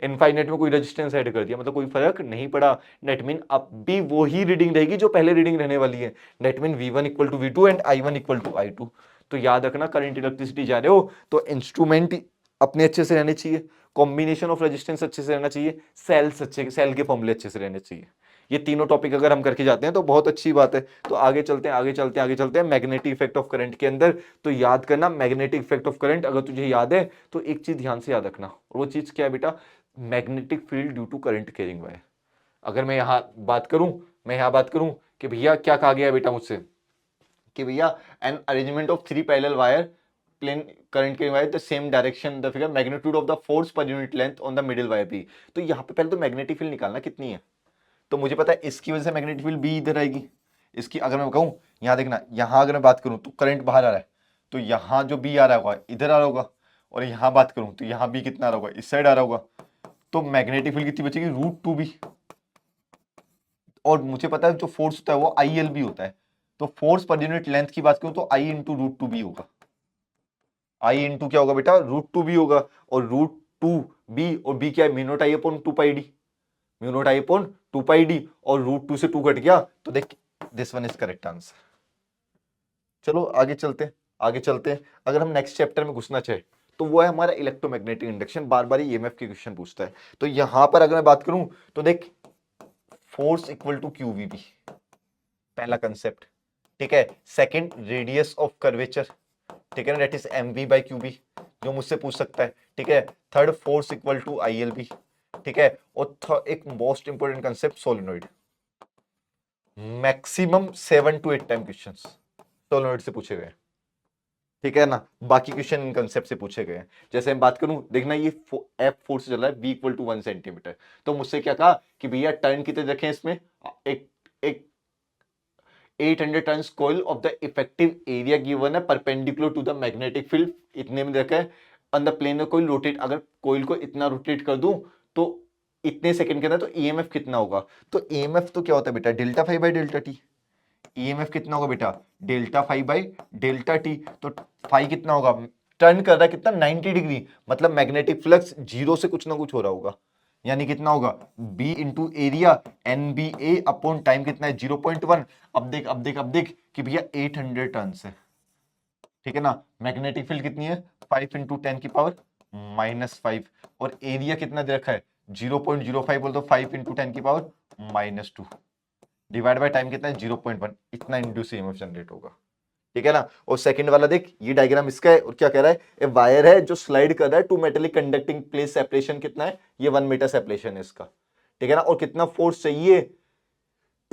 इनफाइनाइट में कोई रेजिस्टेंस ऐड कर दिया, मतलब कोई फर्क नहीं पड़ा। नेट मीन अब भी वही रीडिंग रहेगी जो पहले रीडिंग रहने वाली है, that mean V1 equal to V2 and I1 equal to I2। तो याद रखना करंट इलेक्ट्रिसिटी जा रहे हो तो इंस्ट्रूमेंट अपने अच्छे से रहने चाहिए, कॉम्बिनेशन ऑफ रेजिस्टेंस अच्छे से रहना चाहिए, सेल्स अच्छे, सेल के फॉर्मूले अच्छे से रहने चाहिए। ये तीनों टॉपिक अगर हम करके जाते हैं तो बहुत अच्छी बात है। तो आगे चलते हैं, आगे चलते हैं, आगे चलते हैं मैग्नेटिक इफेक्ट ऑफ करंट के अंदर। तो याद करना मैग्नेटिक इफेक्ट ऑफ करंट, अगर तुझे याद है तो एक चीज ध्यान से याद रखना, और वो चीज क्या है बेटा, magnetic field due to current carrying wire. अगर मैं यहां बात करूं, मैं यहां बात करूं कि भैया क्या कहा गया बेटा मुझसे, कि भैया an arrangement of 3 parallel wire plane current carrying wire the same direction the figure magnitude of the force per unit length on the middle wire B. तो यहां पे पहले तो मैग्नेटिक फील्ड निकालना कितनी है, तो मुझे पता है इसकी वजह से मैग्नेटिक फील्ड बी इधर आएगी, इसकी अगर मैं कहूं यहां देखना, यहां अगर मैं बात करूं तो करंट बाहर आ रहा है, तो यहां जो बी आ रहा होगा इधर आ रहा होगा, और यहां बात करूं तो यहां बी कितना आ रहा होगा, इस साइड आ रहा होगा, तो मैग्नेटिक फील्ड कितनी बचेगी, √2b। और मुझे पता है जो फोर्स होता है वो ILB होता है, तो फोर्स पर यूनिट लेंथ की बात करूं तो I इंटू √2b होगा, I इंटू क्या होगा बेटा, √2b होगा, और √2b और b क्या है, mu naught I upon 2πd, mu naught I upon 2πd, और √2 से 2 कट गया, तो देख this one is correct answer. चलो आगे चलते हैं, आगे चलते हैं। अगर हम नेक्स्ट चैप्टर में घुसना चाहे तो वो है हमारा इलेक्ट्रोमैग्नेटिक इंडक्शन, बार बार EMF के क्वेश्चन पूछता है। तो यहां पर अगर मैं बात करूं तो देख फोर्स इक्वल टू QVB, पहला कंसेप्ट, ठीक है। सेकंड रेडियस ऑफ कर्वेचर, ठीक है ना, that is MV by QB, जो मुझसे पूछ सकता है, ठीक है। Third force equal to ILB, ठीक है। और एक most important concept solenoid, maximum 7 to 8 time questions solenoid से पूछे गए, ठीक है ना। बाकी क्वेश्चन इन कंसेप्ट से पूछे गए हैं। जैसे मैं बात करूं, देखना ये F फोर्स चल रहा है V इक्वल टू 1 सेंटीमीटर, तो मुझसे क्या कहा कि भैया टर्न कितने रखें इसमें, एक एक 800 turns coil of the effective area given है perpendicular to the magnetic field, इतने में रखा है on the plane of coil rotate, अगर कॉइल को इतना रोटेट कर दूं तो इतने सेकंड के अंदर, तो EMF कितना होगा, तो EMF तो क्या होता है बेटा, delta five by delta T. EMF कितना होगा बेटा, delta five by delta T, तो फाइव कितना होगा, टर्न कर रहा है कितना, 90 डिग्री, मतलब मैग्नेटिक फ्लक्स जीरो से कुछ ना कुछ हो रहा होगा, यानी कितना होगा, B into area NBA upon time कितना है, 0.1। अब देख अब देख अब देख कि भैया 800 टर्न है, ठीक है ना। मैग्नेटिक फील्ड कितनी है, 5 इंटू 10 की पावर -5, और एरिया कितना दे रखा है, 0.05, बोल दो 5 इंटू 10 की पावर -2, डिवाइड बाय टाइम कितना है, 0.1, इतना इंड्यूस EMF जनरेट होगा, ठीक है ना। और सेकंड वाला देख, ये डायग्राम इसका है, और क्या कह रहा है, ए वायर है जो स्लाइड कर रहा है two metallic conducting plate, separation कितना है, ये 1 मीटर सेपरेशन है इसका, ठीक है ना। और कितना फोर्स चाहिए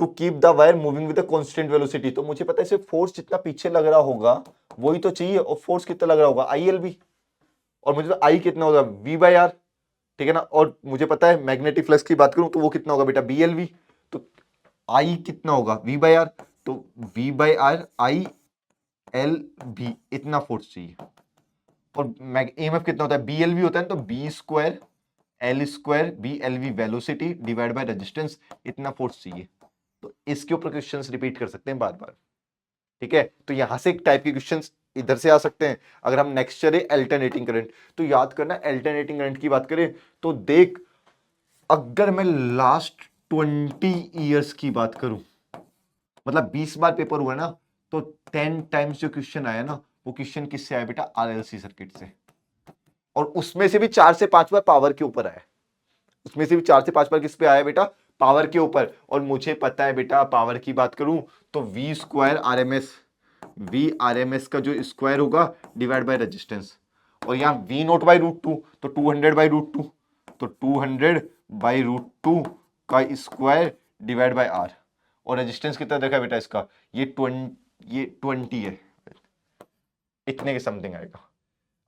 to keep the wire moving with constant velocity, तो मुझे पता है सिर्फ फोर्स जितना पीछे लग रहा होगा वही तो चाहिए, और फोर्स कितना लग रहा होगा, ILB, और मुझे तो I कितना होगा, V/R, ठीक है ना। और मुझे पता है मैग्नेटिक फ्लक्स की बात करूं तो वो कितना होगा बेटा, BLV, तो I कितना होगा, V/R, तो V/R ILB, इतना फोर्स चाहिए। और EMF कितना होता है, BLV होता है, तो B square L square B L V velocity divide by resistance, इतना फोर्स चाहिए। तो इसके ऊपर क्वेश्चंस रिपीट कर सकते हैं बार बार, ठीक है। तो यहां से एक टाइप के क्वेश्चंस इधर से आ सकते हैं। अगर हम नेक्स्ट चले अल्टरनेटिंग करंट, तो याद करना अल्टरनेटिंग करंट की बात करें तो देख, अगर मैं लास्ट 20 ईयर्स की बात करूं, मतलब 20 बार पेपर हुआ ना, तो 10 टाइम्स जो क्वेश्चन आया ना, वो क्वेश्चन किससे आया बेटा, आरएलसी सर्किट से। और उसमें से भी 4 से 5 बार पावर के ऊपर आया, उसमें से भी 4 से 5 बार किस पे आया बेटा, पावर के ऊपर। और मुझे पता है बेटा, पावर की बात करूं तो V square R M S, V R M S का जो स्क्वायर होगा डिवाइड बाय रेजिस्टेंस, और यहाँ V naught by root two, तो 200/√2, तो 200/√2 का स्क्वायर डिवाइड बाय आर। और रेजिस्टेंस कितना देखा बेटा इसका, ये 20 है, इतने के समथिंग आएगा।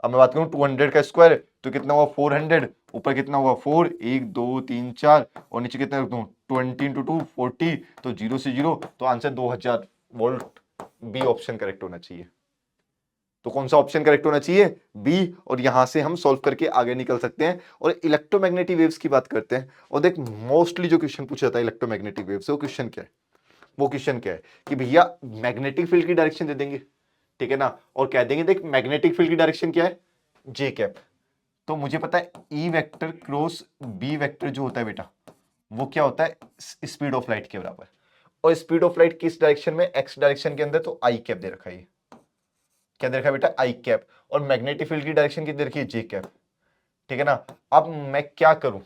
अब मैं बात करूं 200 का स्क्वायर तो कितना हुआ 400, ऊपर कितना हुआ 4, 1 2 3 4, और नीचे कितना रख दूं 20 इंटू 2 40, तो 0 से 0, तो answer 2000 volt. B option correct होना चाहिए। तो कौन सा ऑप्शन करेक्ट होना चाहिए, बी। और यहां से हम सॉल्व करके आगे निकल सकते हैं और इलेक्ट्रोमैग्नेटिक वेव्स की बात करते हैं। और देख मोस्टली जो क्वेश्चन पूछा था इलेक्ट्रोमैग्नेटिक वेव्स, वो क्वेश्चन क्या है, वो क्वेश्चन क्या है कि भैया मैग्नेटिक फील्ड की डायरेक्शन दे देंगे, ठीक है ना, और कह देंगे देख मैग्नेटिक फील्ड की डायरेक्शन क्या है, जे कैप। तो मुझे पता है E vector cross B vector जो होता है बेटा, वो क्या होता है, स्पीड ऑफ लाइट के बराबर। और स्पीड ऑफ लाइट किस डायरेक्शन में, एक्स डायरेक्शन के अंदर, तो आई कैप दे रखा है, क्या दे रखा है बेटा, आई कैप। और मैग्नेटिक फील्ड की डायरेक्शन की दे रखी है, जे कैप, ठीक है ना। अब मैं क्या करूं,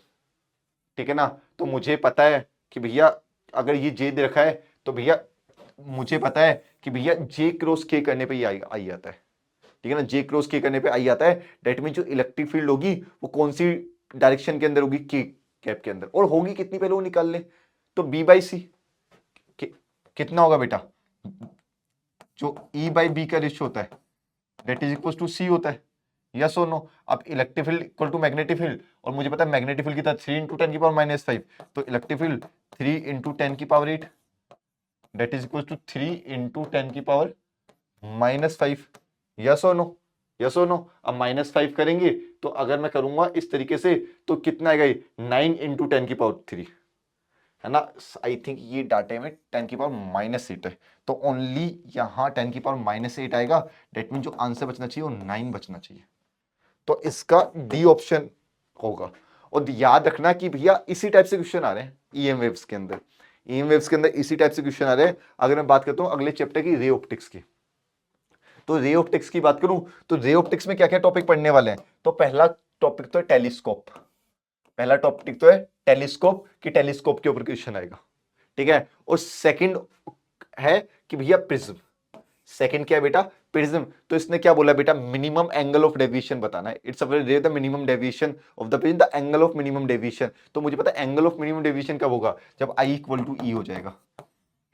ठीक है ना, तो मुझे पता है कि भैया अगर ये जे दे रखा है, तो भैया मुझे पता है कि भैया जे क्रॉस के करने पे ये आई आता है, ठीक है ना, जे क्रॉस के करने पे आई आता है। डेट मीन जो इलेक्ट्रिक फील्ड होगी वो कौन सी डायरेक्शन के अंदर होगी, के कैप के अंदर, और होगी कितनी पहले वो निकाल ले। तो बी बाई सी कितना होगा बेटा, जो ई बाई बी का रेशियो होता है that is equal to C होता है, यस और नो। अब electric field equal to magnetic field, और मुझे पता है मैग्नेटिक फील्ड कितना 3 इंटू 10⁻⁵, तो electric field 3 into 10⁸ that is equal to 3 into 10⁻⁵, yes और नो, यस और नो। अब -5 करेंगे तो अगर मैं करूंगा इस तरीके से तो कितना आएगा, 9 इंटू 10⁻3 है ना। आई थिंक ये डाटे में 10⁻⁸ है, तो ओनली यहां 10⁻⁸ आएगा। डेट मीन जो आंसर बचना चाहिए वो 9 बचना चाहिए, तो इसका डी ऑप्शन होगा। और याद रखना कि भैया इसी टाइप से क्वेश्चन आ रहे हैं ईएम वेव्स के अंदर, ईएम वेव्स के अंदर इसी टाइप से क्वेश्चन आ रहे हैं। अगर मैं बात करता हूं अगले चैप्टर की रे ऑप्टिक्स की, तो रे ऑप्टिक्स की बात करूं तो रे ऑप्टिक्स में क्या क्या टॉपिक पढ़ने वाले हैं। तो पहला टॉपिक तो है टेलीस्कोप, पहला टॉपिक तो है टेलीस्कोप, कि टेलीस्कोप के ऊपर क्वेश्चन आएगा, ठीक है। और सेकंड है कि भैया प्रिज्म, सेकंड क्या है बेटा, प्रिज्म। तो इसने क्या बोला बेटा, मिनिमम एंगल ऑफ डेविएशन बताना है। It's the minimum deviation of the prism, the angle of minimum deviation. तो मुझे पता है एंगल ऑफ मिनिमम डेविएशन कब होगा, जब आई इक्वल टू ई हो जाएगा,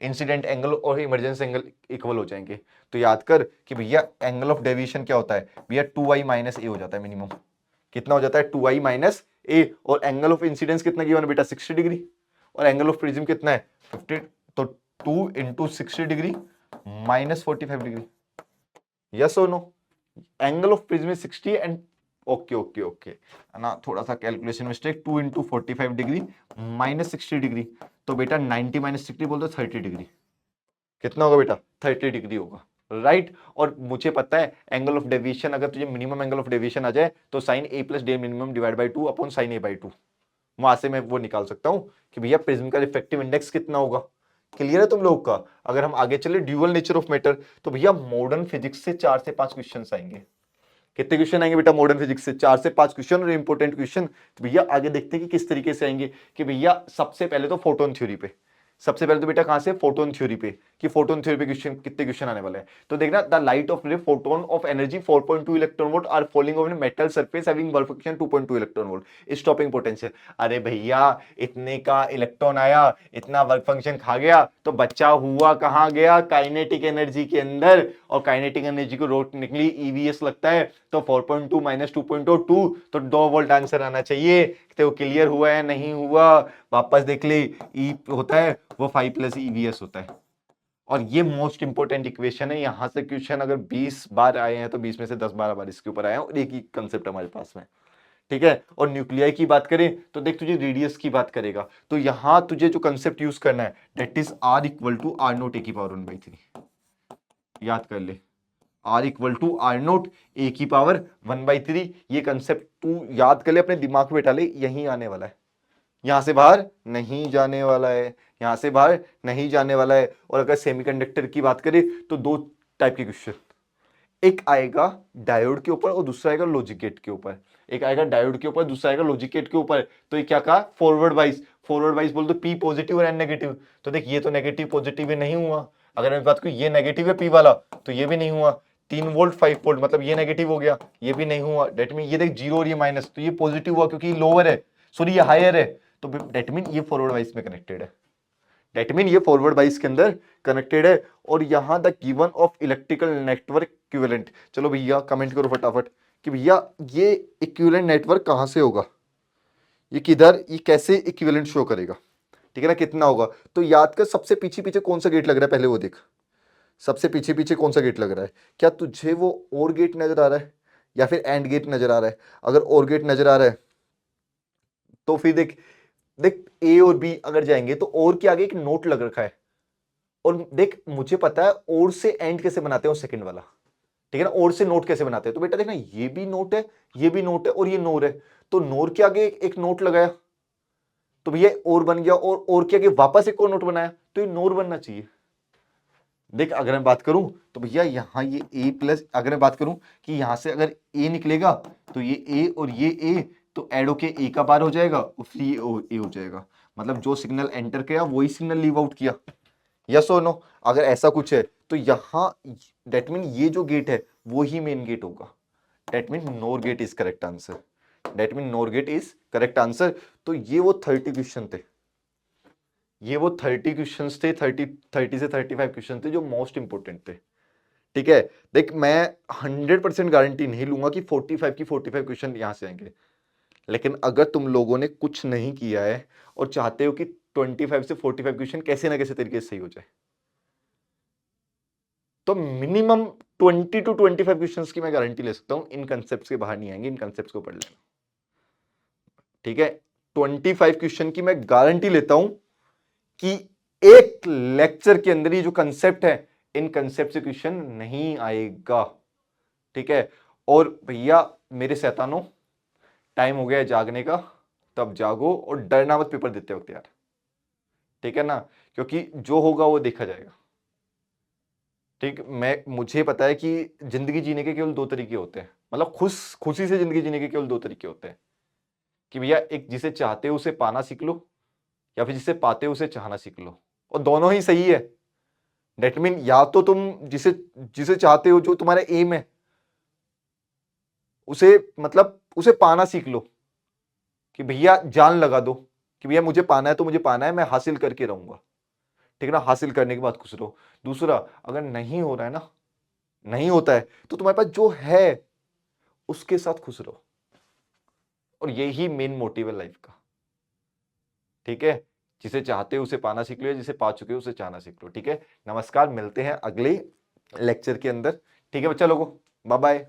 इंसिडेंट एंगल और इमरजेंसी एंगल इक्वल हो जाएंगे। तो याद कर कि भैया एंगल ऑफ डेविएशन क्या होता है भैया, 2i - a हो जाता है मिनिमम, कितना हो जाता है 2i - a। और एंगल ऑफ इंसिडेंस कितना गिवन है बेटा, 60 डिग्री, और एंगल ऑफ प्रिज्म कितना है 50, तो 2 इंटू 60 डिग्री -45 डिग्री, यस और no. Angle of prism 60 and okay okay okay ना, थोड़ा सा calculation mistake, 2 into 45 degree -60 degree, तो बेटा 90 - 60 बोल दो 30 डिग्री, कितना होगा बेटा 30 डिग्री होगा, राइट। और मुझे पता है एंगल ऑफ डेविएशन, अगर तुझे मिनिमम एंगल ऑफ डेविएशन आ जाए तो sine a + d minimum divide by 2 upon sine a/2, वहां से मैं वो निकाल सकता हूं कि भैया प्रिज्म का रिफ्रैक्टिव इंडेक्स कितना होगा। क्लियर है तुम लोग का। अगर हम आगे चले ड्यूअल नेचर ऑफ मैटर, तो भैया मॉडर्न फिजिक्स से 4 से 5 क्वेश्चन आएंगे। कितने क्वेश्चन आएंगे बेटा मॉडर्न फिजिक्स से, 4 से 5 क्वेश्चन, और इंपॉर्टेंट क्वेश्चन। तो भैया आगे देखते हैं कि किस तरीके से आएंगे। कि भैया सबसे पहले तो फोटोन थ्योरी पे, सबसे पहले तो बेटा कहां से, फोटोन थ्योरी पे, कि फोटोन थ्योरी पे क्वेश्चन, कितने क्वेश्चन आने वाले हैं। तो देखना, द लाइट ऑफ रे photon of energy 4.2 electron volt are falling on metal surface having work function 2.2 electron volt, stopping potential. अरे भैया इतने का इलेक्ट्रॉन आया, इतना वर्क फंक्शन खा गया, तो बच्चा हुआ कहां गया, काइनेटिक एनर्जी के अंदर। और काइनेटिक एनर्जी को रोक निकली ईवीएस लगता है, तो 4.2 - 2.2, तो 2 वोल्ट आंसर आना चाहिए। तो क्लियर हुआ है नहीं हुआ, वापस देख ले, ई होता है वो 5 + EVS होता है। और ये मोस्ट इंपोर्टेंट इक्वेशन है, यहां से क्वेश्चन अगर 20 बार आए हैं तो 20 में से 10-12 बार इसके ऊपर आए हैं, और एक ही कंसेप्ट हमारे पास में, ठीक है। और न्यूक्लियाई की बात करें तो देख तुझे रेडियस की बात करेगा, तो यहां तुझे जो कंसेप्ट यूज करना है that is R equal to R nought A की पावर 1/3। याद कर ले, R equal to R nought A की पावर 1/3। ये कंसेप्ट तू याद कर ले, अपने दिमाग में बैठा ले, यही आने वाला है, यहां से बाहर नहीं जाने वाला है, यहां से बाहर नहीं जाने वाला है। और अगर सेमीकंडक्टर की बात करें तो दो टाइप के क्वेश्चन, एक आएगा डायोड के ऊपर और दूसरा आएगा लॉजिक गेट के ऊपर। एक आएगा डायोड के ऊपर, दूसरा आएगा लॉजिक गेट के ऊपर। तो ये क्या कहा, फॉरवर्ड वाइज। फॉरवर्ड वाइज बोल तो पी पॉजिटिव और एन नेगेटिव। तो देख ये तो नेगेटिव पॉजिटिव नहीं हुआ, अगर मैं बात करूं ये नेगेटिव है पी वाला तो ये भी नहीं हुआ। 3 वोल्ट 5 वोल्ट मतलब ये नेगेटिव हो गया, ये भी नहीं हुआ। डेट मीन ये देख जीरो और ये माइनस, तो ये पॉजिटिव हुआ क्योंकि लोअर है, सॉरी ये हायर है, तो डेट मीन ये फॉरवर्ड वाइज में कनेक्टेड है। डेट मीन ये फॉरवर्ड वाइज के अंदर कनेक्टेड है। और यहां the given of electrical network equivalent, चलो भैया कमेंट करो फटाफट कि भैया ये इक्विवेलेंट नेटवर्क कहां से होगा, ये किधर, ये कैसे इक्विवेलेंट शो करेगा, ठीक है ना, कितना होगा। तो याद कर सबसे पीछे पीछे कौन सा गेट लग रहा है, पहले वो देख, सबसे पीछे पीछे कौन सा गेट लग रहा है। क्या तुझे वो और गेट नजर आ रहा है या फिर एंड गेट नजर आ रहा है। अगर और गेट नजर आ रहा है तो फिर देख, देख ए और बी अगर जाएंगे तो और के आगे एक नोट लग रखा है। और देख मुझे पता है और से एंड कैसे बनाते हैं, सेकंड वाला, ठीक है ना, और से नोट कैसे बनाते हैं। तो बेटा देखना ये भी नोट है, ये भी नोट है और ये नोर है, तो नोर के आगे एक नोट लगाया तो भैया और बन गया, और के आगे वापस एक और नोट बनाया तो ये नोर बनना चाहिए। देख अगर मैं बात करूं तो भैया यहां ये ए प्लस, अगर मैं बात करूं कि यहां से अगर ए निकलेगा तो ये ए और ये ए तो ऐड होके ए का बार हो जाएगा और फिर ये ए हो जाएगा। मतलब जो सिग्नल एंटर किया वही सिग्नल लीव आउट किया, यस और नो। अगर ऐसा कुछ है तो यहां डेट मीन ये जो गेट है वो ही मेन गेट होगा। That mean NOR gate is correct answer, that mean NOR gate is correct answer. तो ये वो 30 क्वेश्चन थे, ये वो 30 क्वेश्चंस थे, 30 से 35 क्वेश्चन थे जो मोस्ट इंपोर्टेंट थे, ठीक है। देख मैं 100% गारंटी नहीं लूंगा कि 45 की 45 क्वेश्चन यहां से आएंगे, लेकिन अगर तुम लोगों ने कुछ नहीं किया है और चाहते हो कि 25 से 45 क्वेश्चन कैसे ना कैसे तरीके से सही हो जाए, तो मिनिमम 20 टू 25 क्वेश्चंस की मैं गारंटी ले सकता हूं, इन कंसेप्ट्स के बाहर नहीं आएंगे, इन कंसेप्ट्स को पढ़ लेना, ठीक है। 25 क्वेश्चन की मैं गारंटी लेता हूं कि एक लेक्चर के अंदर ही जो कंसेप्ट है इन कंसेप्ट से क्वेश्चन नहीं आएगा, ठीक है। और भैया मेरे शैतानों टाइम हो गया है जागने का, तब जागो और डरना मत पेपर देते वक्त यार, ठीक है ना, क्योंकि जो होगा वो देखा जाएगा, ठीक। मुझे पता है कि जिंदगी जीने के केवल दो तरीके होते हैं, मतलब खुशी से जिंदगी जीने के केवल दो तरीके होते हैं कि भैया एक जिसे चाहते हो उसे पाना सीख लो या फिर जिसे पाते हो उसे चाहना सीख लो, और दोनों ही सही है। डेट मीन या तो तुम जिसे जिसे चाहते हो, जो तुम्हारा एम है, उसे मतलब उसे पाना सीख लो कि भैया जान लगा दो कि भैया मुझे पाना है तो मुझे पाना है, मैं हासिल करके रहूंगा, ठीक है ना, हासिल करने के बाद खुश रहो। दूसरा, अगर नहीं हो रहा है ना, नहीं होता है तो तुम्हारे पास जो है उसके साथ खुश रहो, और यही मेन मोटिव है लाइफ का, ठीक है। जिसे चाहते हो उसे पाना सीख लो, जिसे पा चुके हो उसे चाहना सीख लो, ठीक है। नमस्कार, मिलते हैं अगले लेक्चर के अंदर, ठीक है बच्चा लोगों, बाय बाय।